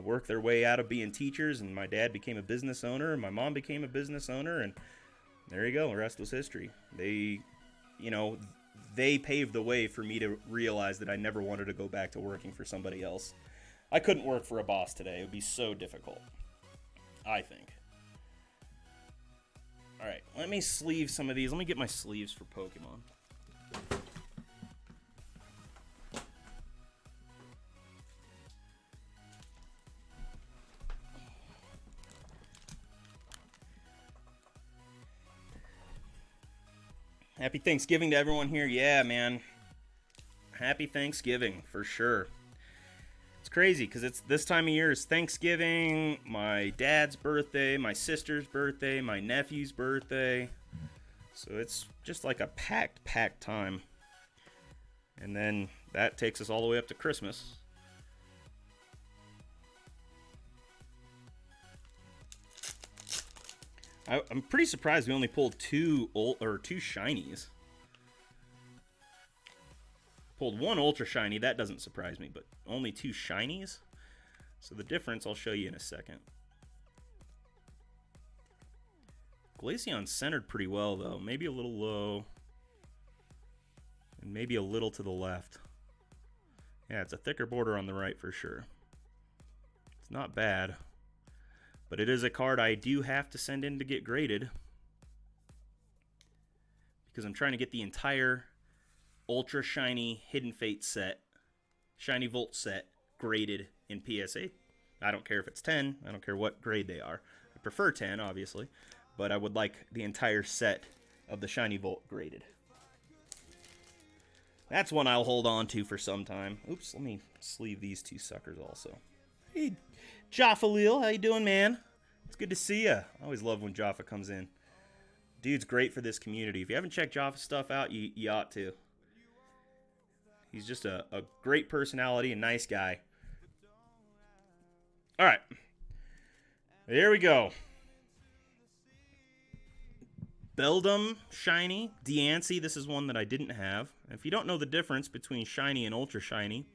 worked their way out of being teachers. And my dad became a business owner and my mom became a business owner. And there you go. The rest was history. They paved the way for me to realize that I never wanted to go back to working for somebody else. I couldn't work for a boss today. It would be so difficult, I think. All right, let me sleeve some of these. Let me get my sleeves for Pokemon. Happy Thanksgiving to everyone here. Yeah, man. Happy Thanksgiving, for sure. It's crazy, because it's this time of year is Thanksgiving, my dad's birthday, my sister's birthday, my nephew's birthday. So it's just like a packed time. And then that takes us all the way up to Christmas. I'm pretty surprised we only pulled two shinies. Pulled one ultra shiny, that doesn't surprise me, but only 2 shinies? So the difference I'll show you in a second. Glaceon centered pretty well though, maybe a little low. And maybe a little to the left. Yeah, it's a thicker border on the right for sure. It's not bad. But it is a card I do have to send in to get graded. Because I'm trying to get the entire Ultra Shiny Hidden Fate set, Shiny Volt set, graded in PSA. I don't care if it's 10. I don't care what grade they are. I prefer 10, obviously. But I would like the entire set of the Shiny Volt graded. That's one I'll hold on to for some time. Oops, let me sleeve these 2 suckers also. Hey, Jaffa Lil, how you doing, man? It's good to see ya. I always love when Jaffa comes in. Dude's great for this community. If you haven't checked Jaffa's stuff out, you ought to. He's just a great personality, a nice guy. All right. There we go. Beldum Shiny, Deancey. This is one that I didn't have. If you don't know the difference between Shiny and Ultra Shiny,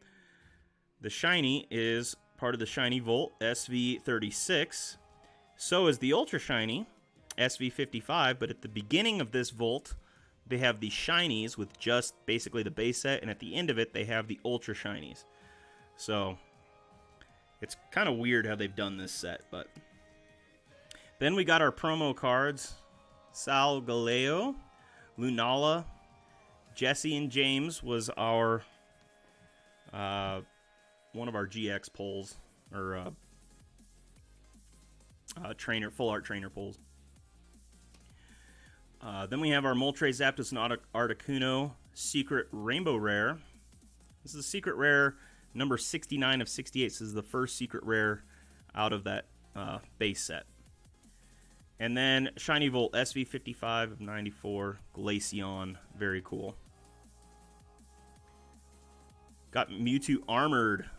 the Shiny is part of the Shiny Volt, SV36. So is the Ultra Shiny, SV55, but at the beginning of this Volt, they have the Shinies with just basically the base set, and at the end of it, they have the Ultra Shinies. So, it's kind of weird how they've done this set, but... Then we got our promo cards. Sal Galeo, Lunala, Jesse and James was our... one of our GX polls, or full art trainer pulls. Then we have our Moltres Zapdos and Articuno Secret Rainbow Rare. This is a secret rare number 69 of 68. This is the first secret rare out of that base set. And then Shiny Volt SV55 of 94, Glaceon, very cool. Got Mewtwo Armored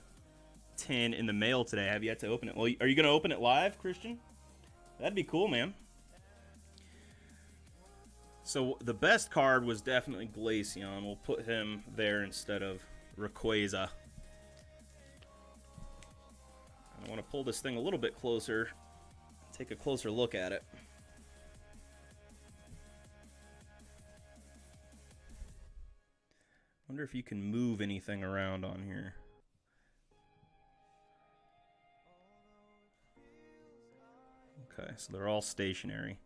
tin in the mail today. I have yet to open it. Well, are you going to open it live, Christian? That'd be cool, man. So the best card was definitely Glaceon. We'll put him there instead of Rayquaza. I want to pull this thing a little bit closer, take a closer look at it. Wonder if you can move anything around on here. Okay, so they're all stationary.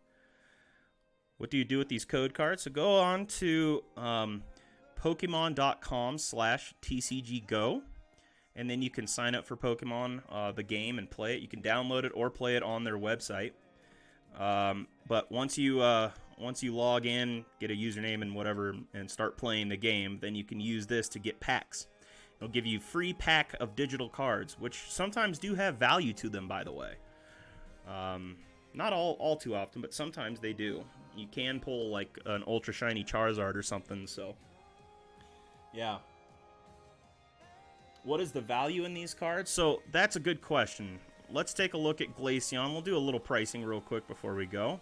What do you do with these code cards? So go on to Pokemon.com/TCGGo, and then you can sign up for Pokemon, the game, and play it. You can download it or play it on their website. But once you log in, get a username and whatever, and start playing the game, then you can use this to get packs. It'll give you free pack of digital cards, which sometimes do have value to them, by the way. Not all too often, but sometimes they do. You can pull like an ultra shiny Charizard or something, so yeah. What is the value in these cards? So that's a good question. Let's take a look at Glaceon. We'll do a little pricing real quick before we go.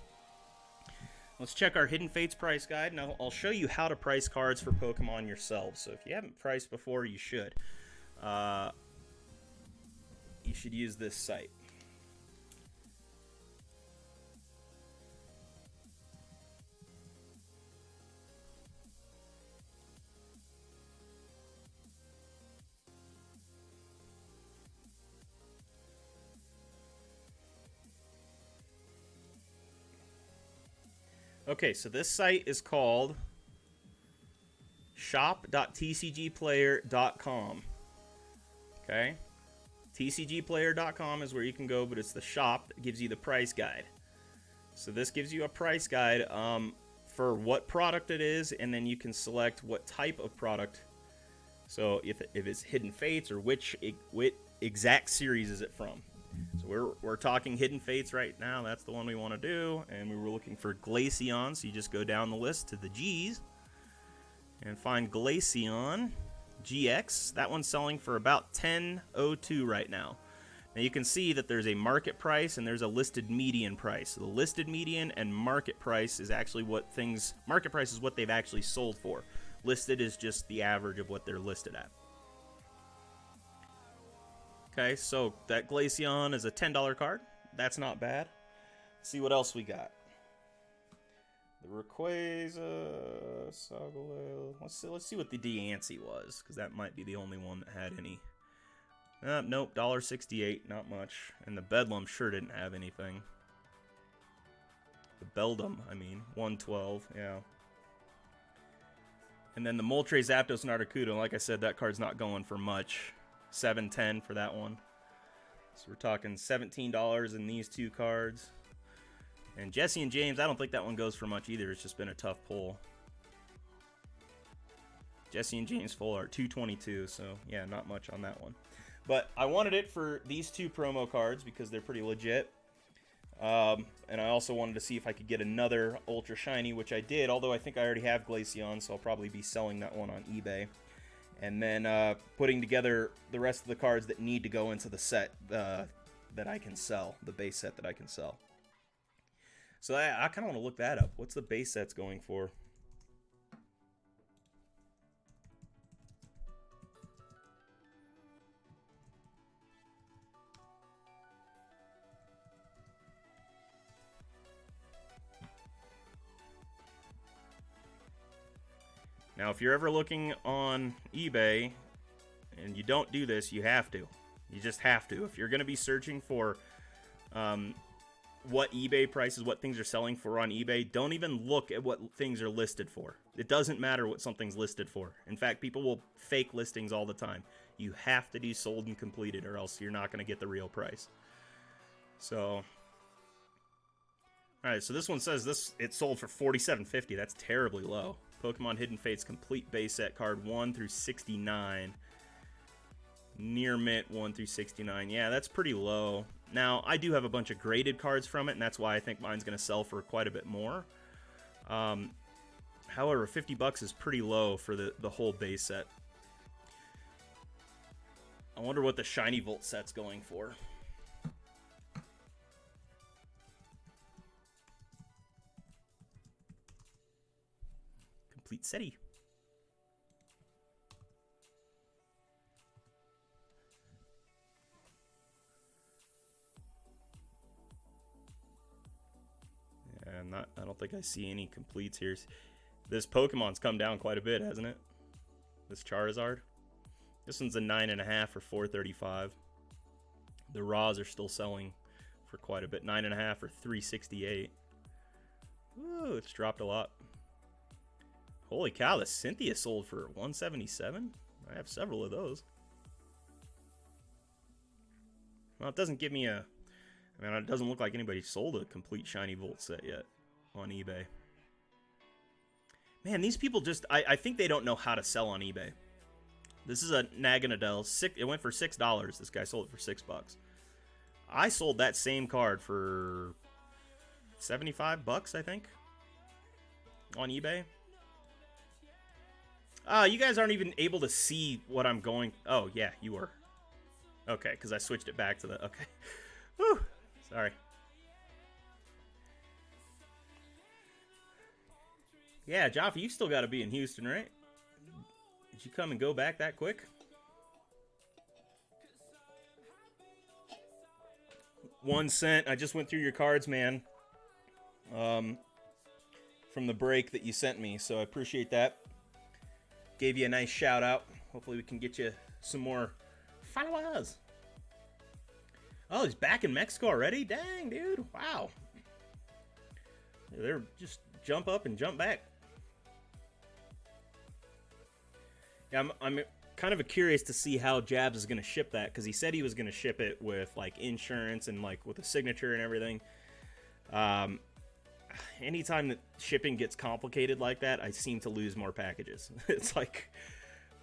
Let's check our Hidden Fates price guide. Now I'll show you how to price cards for Pokemon yourselves. So if you haven't priced before, you should. You should use this site. Okay, so this site is called shop.tcgplayer.com. Okay? tcgplayer.com is where you can go, but it's the shop that gives you the price guide. So this gives you a price guide for what product it is, and then you can select what type of product. So if it's Hidden Fates or which exact series is it from. So we're talking Hidden Fates right now. That's the one we want to do. And we were looking for Glaceon. So you just go down the list to the G's and find Glaceon GX. That one's selling for about $10.02 right now. Now you can see that there's a market price and there's a listed median price. So the listed median and market price is actually market price is what they've actually sold for. Listed is just the average of what they're listed at. Okay, so that Glaceon is a $10 card. That's not bad. Let's see what else we got. The Rayquaza, Sagaleo. Let's see what the Deancey was, because that might be the only one that had any. Nope, $1.68, not much. And the Bedlam sure didn't have anything. The Beldum, I mean, $1.12, yeah. And then the Moltres Zapdos and Articuno, like I said, that card's not going for much. $7.10 for that one. So we're talking $17 in these two cards. And Jesse and James, I don't think that one goes for much either. It's just been a tough pull. Jesse and James full art, $2.22. So yeah, not much on that one. But I wanted it for these two promo cards because they're pretty legit. And I also wanted to see if I could get another Ultra Shiny, which I did. Although I think I already have Glaceon, so I'll probably be selling that one on eBay. And then putting together the rest of the cards that need to go into the set that I can sell, the base set that I can sell. So I kind of want to look that up. What's the base set's going for? Now, if you're ever looking on eBay, and you don't do this, you have to. You just have to. If you're going to be searching for what eBay prices, what things are selling for on eBay, don't even look at what things are listed for. It doesn't matter what something's listed for. In fact, people will fake listings all the time. You have to do sold and completed, or else you're not going to get the real price. So, All right, so this one says it sold for $47.50. That's terribly low. Pokemon Hidden Fates complete base set card 1 through 69. Near mint 1 through 69. Yeah, that's pretty low. Now, I do have a bunch of graded cards from it, and that's why I think mine's going to sell for quite a bit more. However, $50 is pretty low for the whole base set. I wonder what the Shiny Volt set's going for. Complete SETI. And I don't think I see any completes here. This Pokemon's come down quite a bit, hasn't it? This Charizard. This one's a 9.5 for $435. The raws are still selling for quite a bit. 9.5 for $368. Ooh, it's dropped a lot. Holy cow, the Cynthia sold for $177. I have several of those. Well, it doesn't give me a... I mean, it doesn't look like anybody sold a complete Shiny Volt set yet on eBay. Man, these people just... I think they don't know how to sell on eBay. This is a Naganadel. It went for $6. This guy sold it for $6. I sold that same card for $75, I think, on eBay. You guys aren't even able to see what I'm going... Oh, yeah, you were. Okay, because I switched it back to the... Okay. Whew. Sorry. Yeah, Jaffa, you still got to be in Houston, right? Did you come and go back that quick? 1 cent. I just went through your cards, man. From the break that you sent me, so I appreciate that. Gave you a nice shout out. Hopefully we can get you some more followers. Oh, he's back in Mexico already? Dang, dude. Wow. They're just jump up and jump back. Yeah, I'm kind of curious to see how Jabs is going to ship that, because he said he was going to ship it with like insurance and like with a signature and everything. Anytime that shipping gets complicated like that, I seem to lose more packages. It's like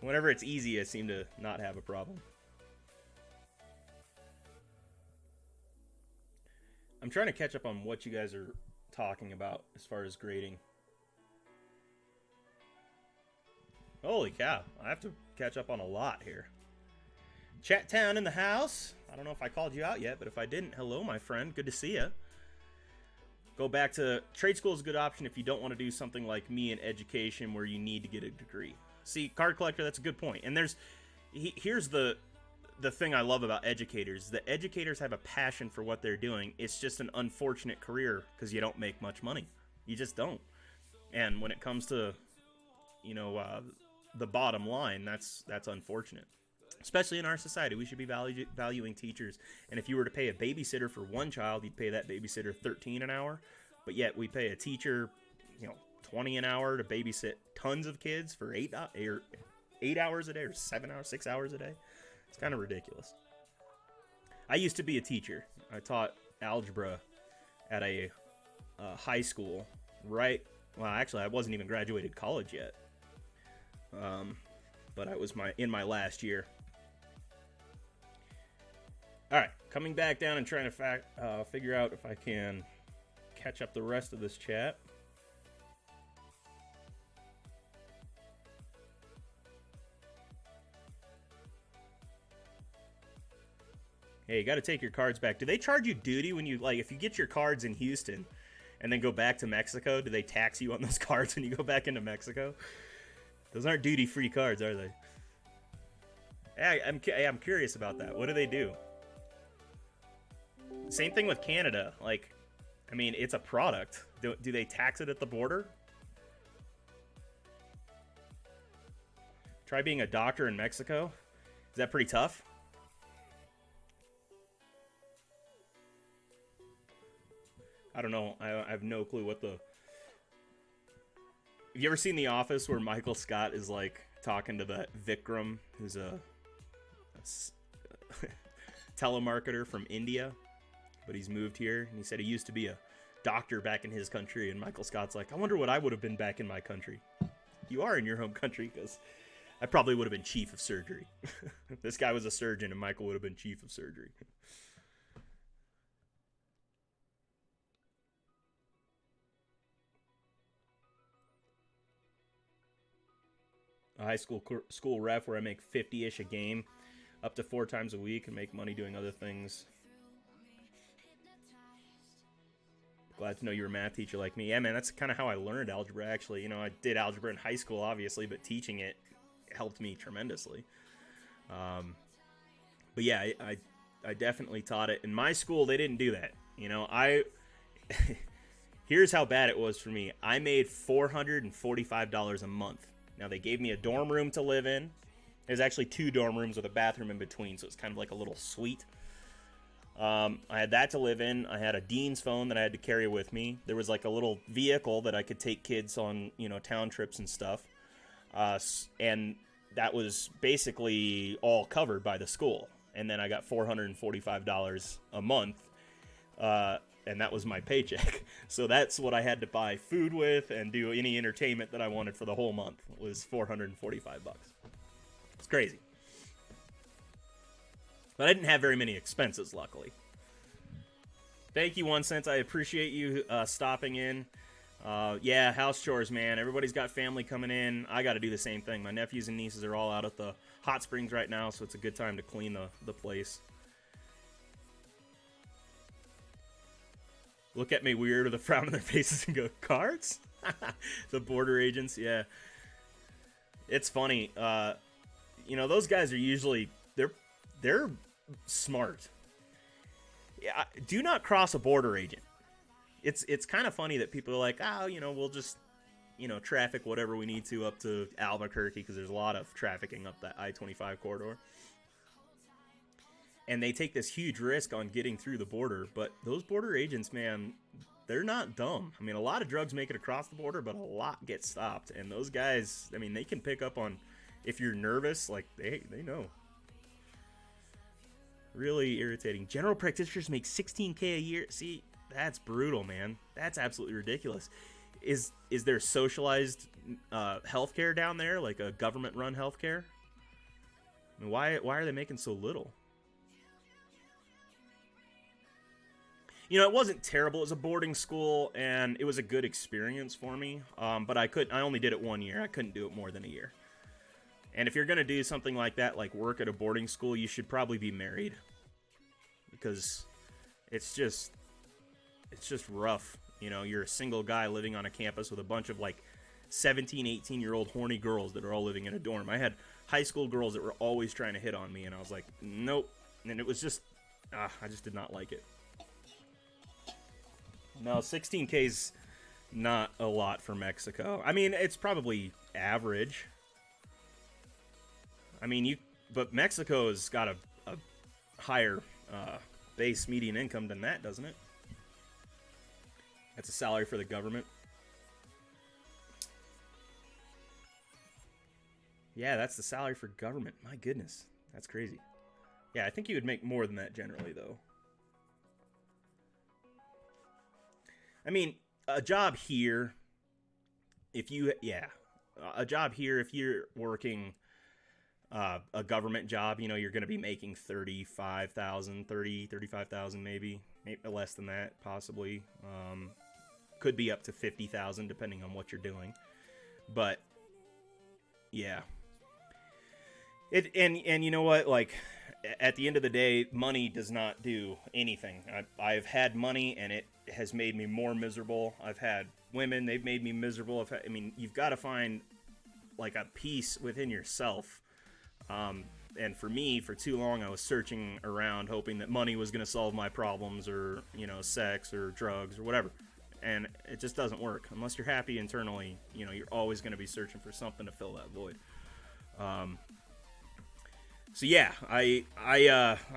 whenever it's easy, I seem to not have a problem. I'm trying to catch up on what you guys are talking about as far as grading. Holy cow, I have to catch up on a lot here. Chat Town in the house. I don't know if I called you out yet, but if I didn't, hello, my friend. Good to see you. Go back to trade school is a good option if you don't want to do something like me in education where you need to get a degree. See, card collector, that's a good point. And here's the thing I love about educators. The educators have a passion for what they're doing. It's just an unfortunate career because you don't make much money. You just don't. And when it comes to, you know, the bottom line, that's unfortunate. Especially in our society, we should be valuing teachers. And if you were to pay a babysitter for one child, you'd pay that babysitter $13 an hour. But yet we pay a teacher, you know, $20 an hour to babysit tons of kids for 8 hours a day, or 7 hours, 6 hours a day. It's kind of ridiculous. I used to be a teacher. I taught algebra at a high school, right? Well, actually, I wasn't even graduated college yet. But I was in my last year. All right, coming back down and trying to figure out if I can catch up the rest of this chat. Hey, you got to take your cards back. Do they charge you duty when you, like, if you get your cards in Houston and then go back to Mexico, do they tax you on those cards when you go back into Mexico? Those aren't duty-free cards, are they? Hey, I'm curious about that. What do they do? Same thing with Canada. Like, I mean, it's a product. Do they tax it at the border? Try being a doctor in Mexico. Is that pretty tough? I don't know. I have no clue what the... Have you ever seen The Office where Michael Scott is like talking to the Vikram, who's a telemarketer from India, but he's moved here, and he said he used to be a doctor back in his country, and Michael Scott's like, I wonder what I would have been back in my country. You are in your home country, because I probably would have been chief of surgery. This guy was a surgeon, and Michael would have been chief of surgery. A high school ref where I make 50-ish a game, up to 4 times a week, and make money doing other things. Glad to know you're a math teacher like me. Yeah, man, that's kind of how I learned algebra, actually. You know, I did algebra in high school, obviously, but teaching it helped me tremendously. But yeah, I definitely taught it. In my school, they didn't do that. You know, here's how bad it was for me. I made $445 a month. Now, they gave me a dorm room to live in. There's actually 2 dorm rooms with a bathroom in between, so it's kind of like a little suite. I had that to live in. I had a dean's phone that I had to carry with me. There was like a little vehicle that I could take kids on, you know, town trips and stuff. And that was basically all covered by the school. And then I got $445 a month. And that was my paycheck. So that's what I had to buy food with and do any entertainment that I wanted for the whole month. Was $445. It's crazy. But I didn't have very many expenses, luckily. Thank you, 1 cent. I appreciate you stopping in. Yeah, house chores, man. Everybody's got family coming in. I got to do the same thing. My nephews and nieces are all out at the hot springs right now, so it's a good time to clean the place. Look at me weird with a frown on their faces and go, cards? The border agents, yeah. It's funny. You know, those guys are usually, they're smart. Yeah, do not cross a border agent. It's kind of funny that people are like, oh, you know, we'll just, you know, traffic whatever we need to up to Albuquerque, because there's a lot of trafficking up that I-25 corridor. And they take this huge risk on getting through the border. But those border agents, man, they're not dumb. I mean, a lot of drugs make it across the border, but a lot get stopped. And those guys, I mean, they can pick up on, if you're nervous, like, they know. Really irritating. General practitioners make $16K a year. See, that's brutal, man. That's absolutely ridiculous. Is there socialized healthcare down there, like a government-run healthcare? I mean, why are they making so little? You know, it wasn't terrible. It was a boarding school, and it was a good experience for me. But I only did it 1 year. I couldn't do it more than a year. And if you're going to do something like that, like work at a boarding school, you should probably be married. Because it's just rough. You know, you're a single guy living on a campus with a bunch of like 17, 18-year-old horny girls that are all living in a dorm. I had high school girls that were always trying to hit on me, and I was like, nope. And it was just, I just did not like it. No, 16K's not a lot for Mexico. I mean, it's probably average. I mean, but Mexico's got a higher base median income than that, doesn't it? That's a salary for the government. Yeah, that's the salary for government. My goodness, that's crazy. Yeah, I think you would make more than that generally, though. I mean, a job here, if you're working a government job, you know, you're going to be making $35,000 maybe less than that, possibly. Could be up to $50,000 depending on what you're doing. But yeah. And you know what, like, at the end of the day, money does not do anything. I've had money, and it has made me more miserable. I've had women, they've made me miserable. I mean, you've got to find like a peace within yourself. And for me, for too long, I was searching around hoping that money was going to solve my problems, or, you know, sex or drugs or whatever. And it just doesn't work. Unless you're happy internally, you know, you're always going to be searching for something to fill that void. So yeah, I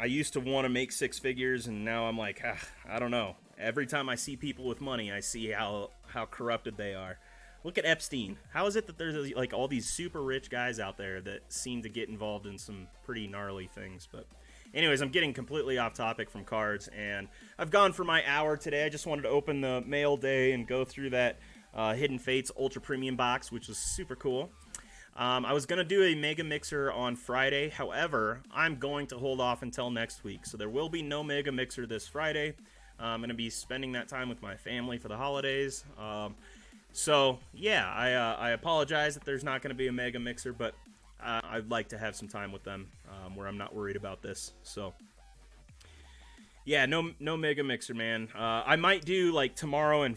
used to want to make 6 figures, and now I'm like, I don't know. Every time I see people with money, I see how corrupted they are. Look at Epstein. How is it that there's like all these super rich guys out there that seem to get involved in some pretty gnarly things? But Anyways, I'm getting completely off topic from cards, and I've gone for my hour today. I just wanted to open the mail day and go through that Hidden Fates Ultra Premium box, which was super cool. I was going to do a Mega Mixer on Friday. However, I'm going to hold off until next week. So there will be no Mega Mixer this Friday. I'm going to be spending that time with my family for the holidays. So, yeah, I apologize that there's not going to be a Mega Mixer, but I'd like to have some time with them where I'm not worried about this. So, yeah, no Mega Mixer, man. I might do, like, tomorrow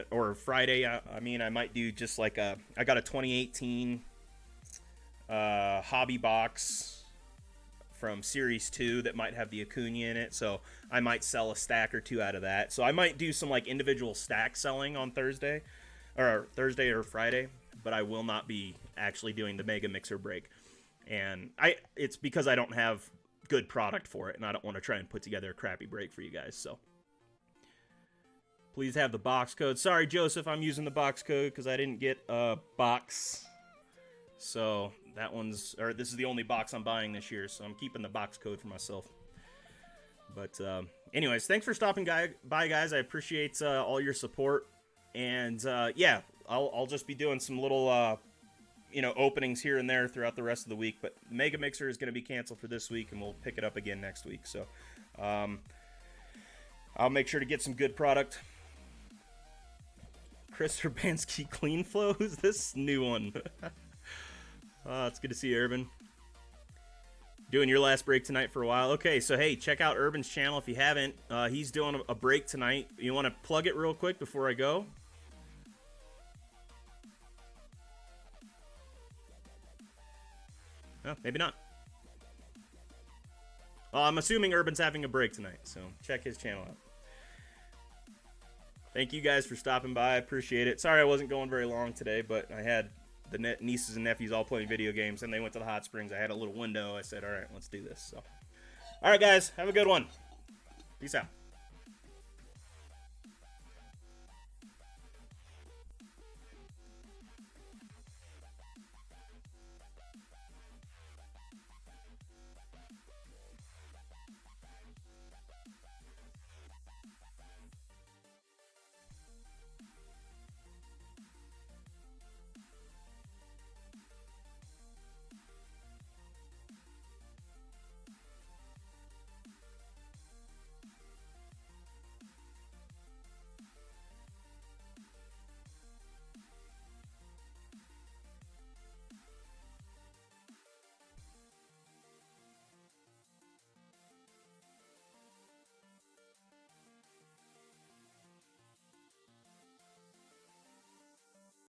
or Friday. I might do just, like, I got a 2018 hobby box from Series 2 that might have the Acuna in it, so I might sell a stack or two out of that. So I might do some like individual stack selling on Thursday or Friday, but I will not be actually doing the Mega Mixer break. And it's because I don't have good product for it, and I don't want to try and put together a crappy break for you guys. So please have the box code. Sorry, Joseph, I'm using the box code because I didn't get a box. So this is the only box I'm buying this year, so I'm keeping the box code for myself. But anyways, thanks for stopping by, guys. I appreciate all your support. And yeah, I'll just be doing some little openings here and there throughout the rest of the week. But Mega Mixer is going to be canceled for this week, and we'll pick it up again next week. So I'll make sure to get some good product. Chris Urbanski Clean Flow? Who's this new one? It's good to see you, Urban. Doing your last break tonight for a while. Okay, so hey, check out Urban's channel if you haven't. He's doing a break tonight. You want to plug it real quick before I go? No, maybe not. Well, I'm assuming Urban's having a break tonight, so check his channel out. Thank you guys for stopping by. I appreciate it. Sorry I wasn't going very long today, but I had the nieces and nephews all playing video games, and they went to the hot springs. I had a little window. I said, all right, let's do this. So, all right, guys, have a good one. Peace out.